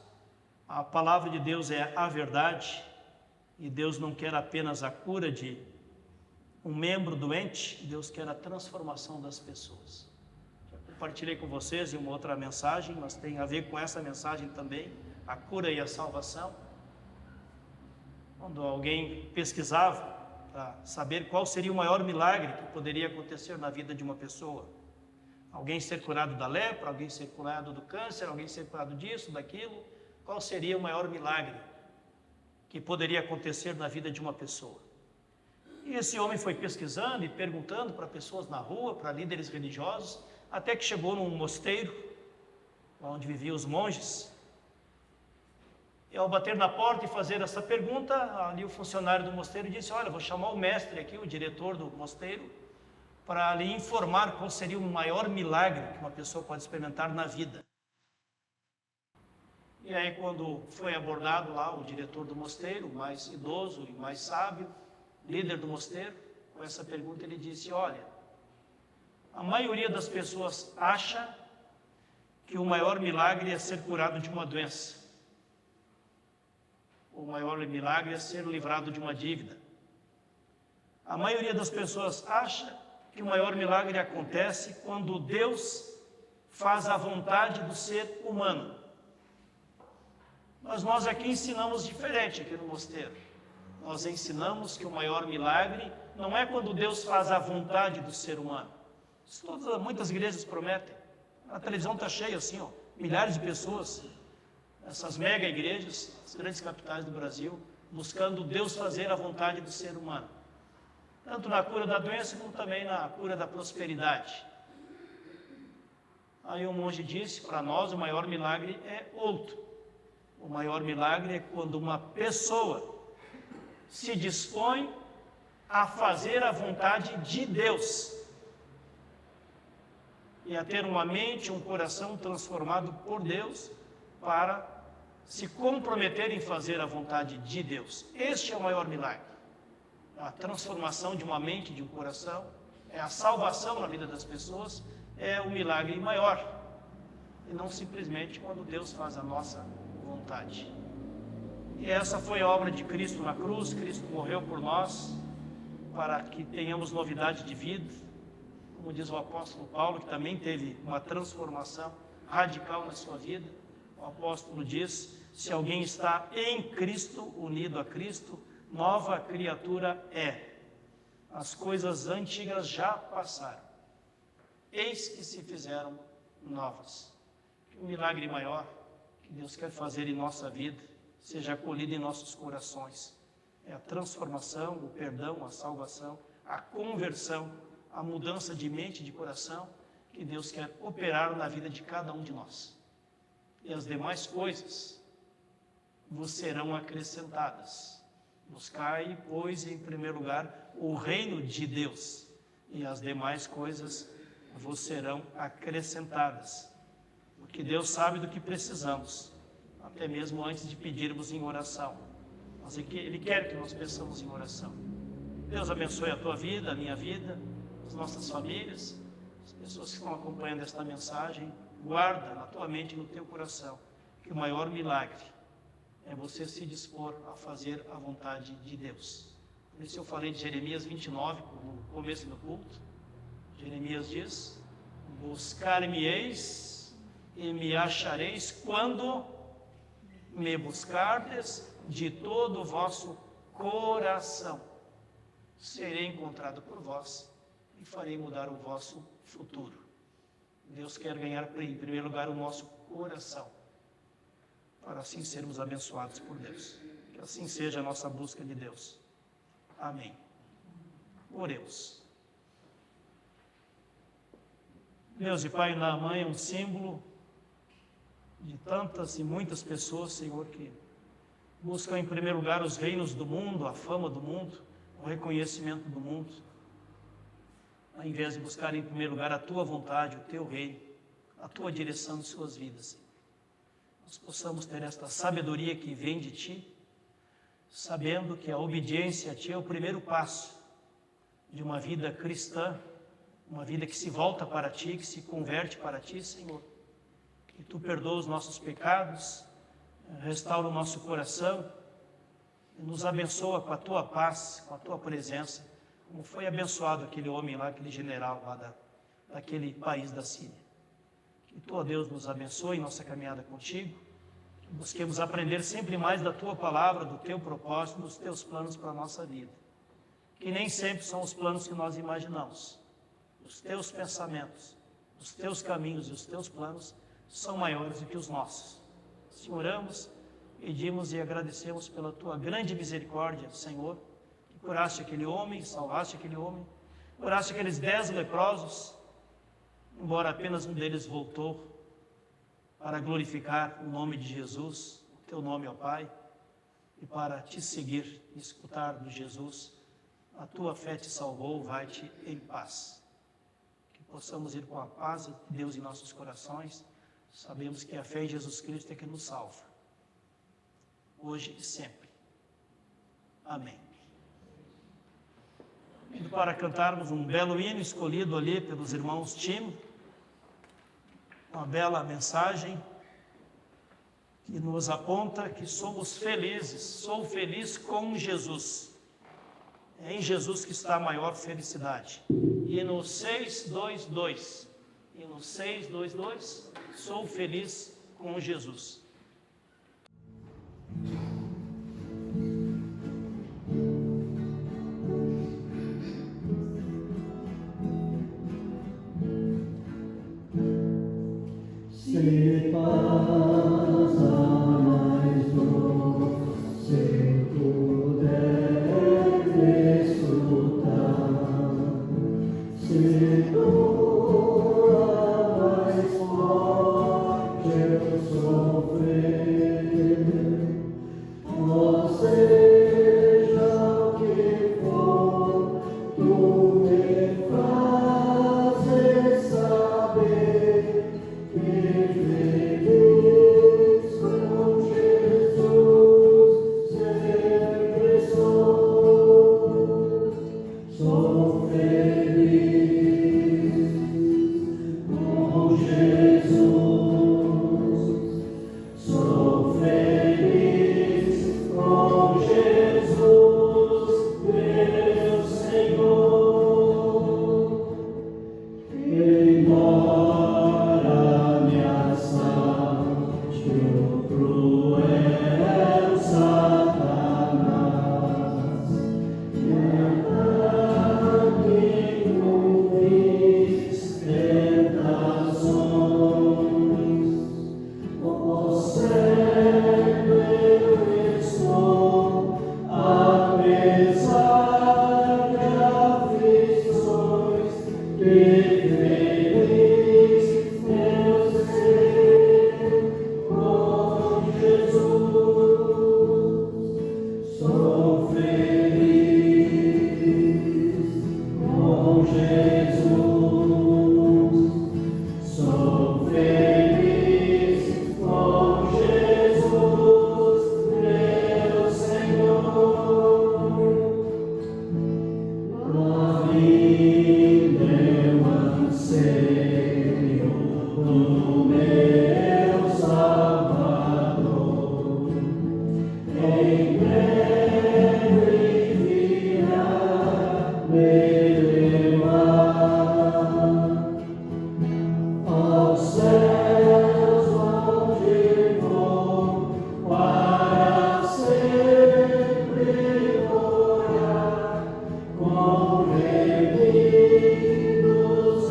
A palavra de Deus é a verdade, e Deus não quer apenas a cura de um membro doente, Deus quer a transformação das pessoas. Já compartilhei com vocês em uma outra mensagem, mas tem a ver com essa mensagem também, a cura e a salvação. Quando alguém pesquisava para saber qual seria o maior milagre que poderia acontecer na vida de uma pessoa, alguém ser curado da lepra, alguém ser curado do câncer, alguém ser curado disso, daquilo, qual seria o maior milagre que poderia acontecer na vida de uma pessoa? E esse homem foi pesquisando e perguntando para pessoas na rua, para líderes religiosos, até que chegou num mosteiro, onde viviam os monges. E ao bater na porta e fazer essa pergunta, ali o funcionário do mosteiro disse: olha, vou chamar o mestre aqui, o diretor do mosteiro, para lhe informar qual seria o maior milagre que uma pessoa pode experimentar na vida. E aí, quando foi abordado lá o diretor do mosteiro, o mais idoso e mais sábio, líder do mosteiro, com essa pergunta ele disse: olha, a maioria das pessoas acha que o maior milagre é ser curado de uma doença. o maior milagre é ser livrado de uma dívida. A maioria das pessoas acha que o maior milagre acontece quando Deus faz a vontade do ser humano. Mas nós aqui ensinamos diferente aqui no mosteiro. Nós ensinamos que o maior milagre não é quando Deus faz a vontade do ser humano. Isso muitas igrejas prometem. A televisão está cheia assim, milhares de pessoas, essas mega igrejas, as grandes capitais do Brasil, buscando Deus fazer a vontade do ser humano. Tanto na cura da doença, como também na cura da prosperidade. Aí o monge disse, para nós o maior milagre é outro. O maior milagre é quando uma pessoa se dispõe a fazer a vontade de Deus e a ter uma mente, um coração transformado por Deus para se comprometer em fazer a vontade de Deus. Este é o maior milagre. A transformação de uma mente, de um coração, é a salvação na vida das pessoas, é o milagre maior. E não simplesmente quando Deus faz a nossa vontade. E essa foi a obra de Cristo na cruz. Cristo morreu por nós para que tenhamos novidade de vida. Como diz o apóstolo Paulo, que também teve uma transformação radical na sua vida. O apóstolo diz, se alguém está em Cristo, unido a Cristo, nova criatura é. As coisas antigas já passaram. Eis que se fizeram novas. Que um milagre maior que Deus quer fazer em nossa vida seja acolhido em nossos corações. É a transformação, o perdão, a salvação, a conversão, a mudança de mente e de coração que Deus quer operar na vida de cada um de nós. E as demais coisas vos serão acrescentadas. Buscai, pois, em primeiro lugar, o reino de Deus, e as demais coisas vos serão acrescentadas. Porque Deus sabe do que precisamos, até mesmo antes de pedirmos em oração. Mas Ele quer que nós peçamos em oração. Deus abençoe a tua vida, a minha vida, as nossas famílias, as pessoas que estão acompanhando esta mensagem. Guarda na tua mente e no teu coração que o maior milagre é você se dispor a fazer a vontade de Deus. Por isso eu falei de Jeremias 29, no começo do culto. Jeremias diz, buscar-me-eis e me achareis quando me buscardes de todo o vosso coração. Serei encontrado por vós e farei mudar o vosso futuro. Deus quer ganhar em primeiro lugar o nosso coração, para assim sermos abençoados por Deus. Que assim seja a nossa busca de Deus. Amém. Oremos. Deus e Pai, Naamã é um símbolo de tantas e muitas pessoas, Senhor, que buscam em primeiro lugar os reinos do mundo, a fama do mundo, o reconhecimento do mundo, ao invés de buscar em primeiro lugar a Tua vontade, o Teu reino, a Tua direção de suas vidas, Senhor. Nós possamos ter esta sabedoria que vem de Ti, sabendo que a obediência a Ti é o primeiro passo de uma vida cristã, uma vida que se volta para Ti, que se converte para Ti, Senhor. Que Tu perdoa os nossos pecados, restaura o nosso coração, e nos abençoa com a Tua paz, com a Tua presença, como foi abençoado aquele homem lá, aquele general lá daquele país da Síria. Que Tu, ó Deus, nos abençoe em nossa caminhada contigo, que busquemos aprender sempre mais da Tua palavra, do Teu propósito, dos Teus planos para a nossa vida, que nem sempre são os planos que nós imaginamos. Os Teus pensamentos, os Teus caminhos e os Teus planos são maiores do que os nossos. Assim oramos, pedimos e agradecemos pela Tua grande misericórdia, Senhor, que curaste aquele homem, salvaste aquele homem, curaste aqueles 10 leprosos, embora apenas um deles voltou para glorificar o nome de Jesus, o Teu nome, ó Pai, e para Te seguir e escutar de Jesus. A Tua fé te salvou, vai-te em paz. Que possamos ir com a paz de Deus em nossos corações. Sabemos que a fé em Jesus Cristo é que nos salva, hoje e sempre. Amém. Indo para cantarmos um belo hino escolhido ali pelos irmãos Timo, uma bela mensagem que nos aponta que somos felizes. Sou feliz com Jesus. É em Jesus que está a maior felicidade. E no 622, sou feliz com Jesus. Se passa mais doce, puder desfrutar, se doa mais forte eu sofrer, ou seja o que for, tu me fazes saber que feliz com Jesus sempre sou. Sou feliz com Jesus. Sou feliz com Jesus, meu Senhor. Embora me assalte o cruel Satanás, me ataque com vis tentações, possuindo eu estou, apesar de aflições, que feliz eu ser com Jesus. Sou feliz com Jesus. Sou feliz com Jesus, meu Senhor. Pra vida eu anseio no meu Salvador. Em breve virá me levar aos céus onde vou para sempre morar com remidos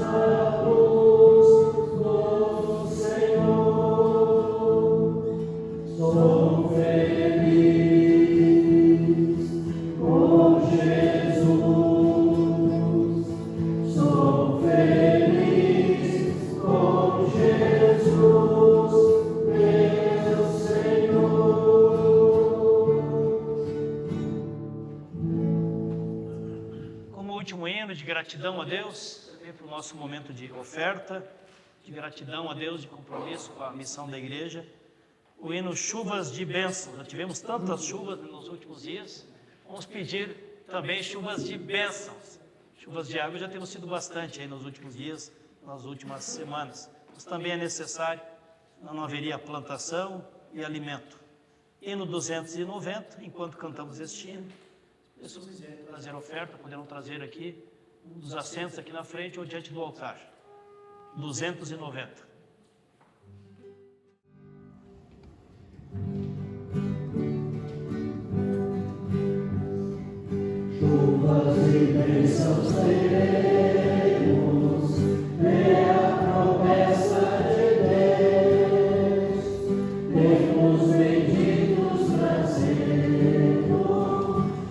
à luz do Senhor. Sou feliz com Jesus. Sou feliz com Jesus, meu Senhor. Como último hino de gratidão a Deus, vem para o nosso momento de oferta, de gratidão a Deus, de compromisso com a missão da igreja, o hino Chuvas de Bênção. Já tivemos tantas chuvas nos últimos dias, vamos pedir também chuvas de bênçãos. Chuvas de água já temos tido bastante aí nos últimos dias, nas últimas semanas, mas também é necessário, não haveria plantação e alimento. Hino 290, enquanto cantamos este hino, se pessoas quiserem trazer oferta, poderão trazer aqui, um dos assentos aqui na frente ou diante do altar. 290. Chuvas e bênçãos teremos, é a promessa de Deus. Temos benditos trazendo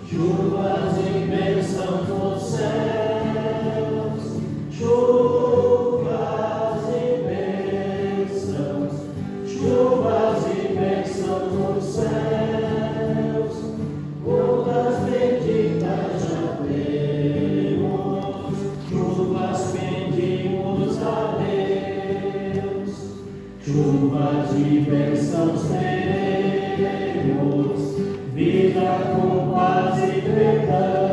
chuvas e bênçãos dos céus. Chuvas e bênçãos, chuvas e bênçãos dos céus. Gotas benditas já temos, chuvas pedimos a Deus. Chuvas de bênçãos teremos, vida com paz e perdão.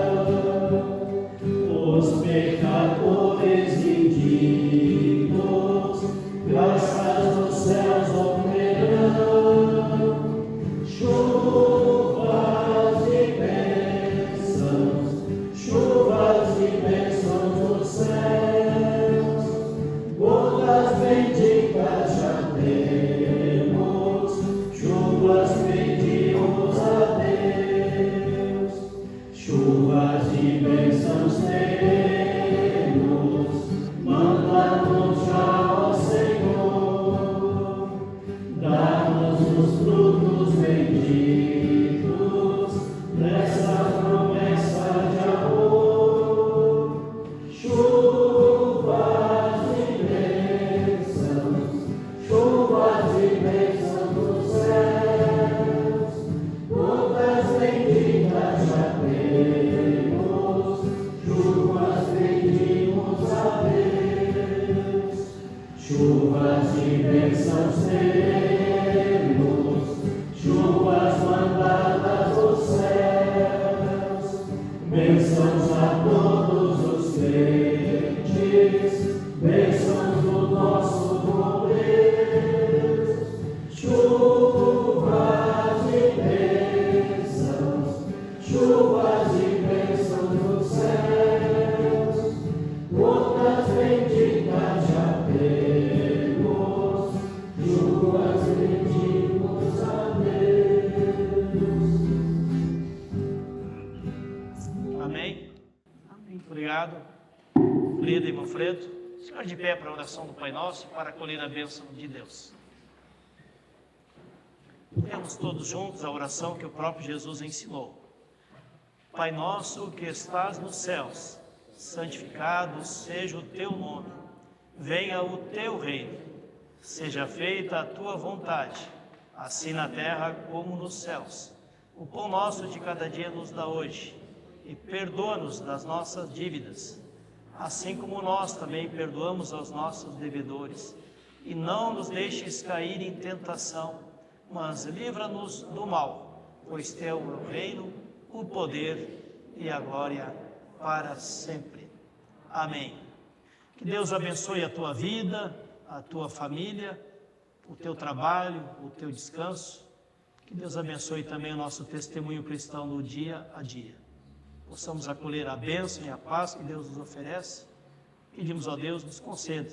Os pecadores indignos, graças dos céus operarão. bênçãos teremos, chuvas mandadas dos céus, bênçãos a todos os crentes, bênçãos do nosso bom Deus, chuvas de bênçãos, chuvas de bênçãos dos céus, gotas benditas já temos, chuvas bendimos a Deus. Amém? Amém. Obrigado, Lida e Manfredo. Senhor, de pé para a oração do Pai Nosso, para acolher a bênção de Deus. Temos todos juntos a oração que o próprio Jesus ensinou. Pai nosso que estás nos céus, santificado seja o teu nome. Venha o teu reino. Seja feita a tua vontade, assim na terra como nos céus. O pão nosso de cada dia nos dá hoje. E perdoa-nos das nossas dívidas, assim como nós também perdoamos aos nossos devedores. E não nos deixes cair em tentação, mas livra-nos do mal, pois teu é o reino, o poder e a glória para sempre. Amém. Que Deus abençoe a tua vida, a tua família, o teu trabalho, o teu descanso. Que Deus abençoe também o nosso testemunho cristão no dia a dia. Possamos acolher a bênção e a paz que Deus nos oferece. Pedimos a Deus, nos conceda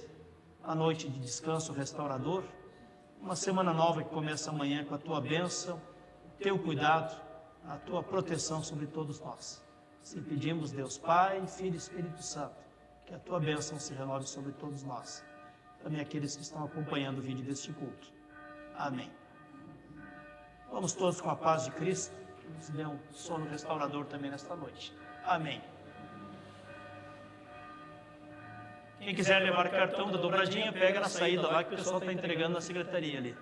a noite de descanso restaurador, uma semana nova que começa amanhã com a tua bênção, o teu cuidado, a tua proteção sobre todos nós. Assim pedimos, Deus Pai, Filho e Espírito Santo, que a tua bênção se renove sobre todos nós, também aqueles que estão acompanhando o vídeo deste culto. Amém. Vamos todos com a paz de Cristo, que nos dê um sono restaurador também nesta noite. Amém. Quem quiser levar cartão da dobradinha, pega na saída lá que o pessoal está entregando na secretaria ali.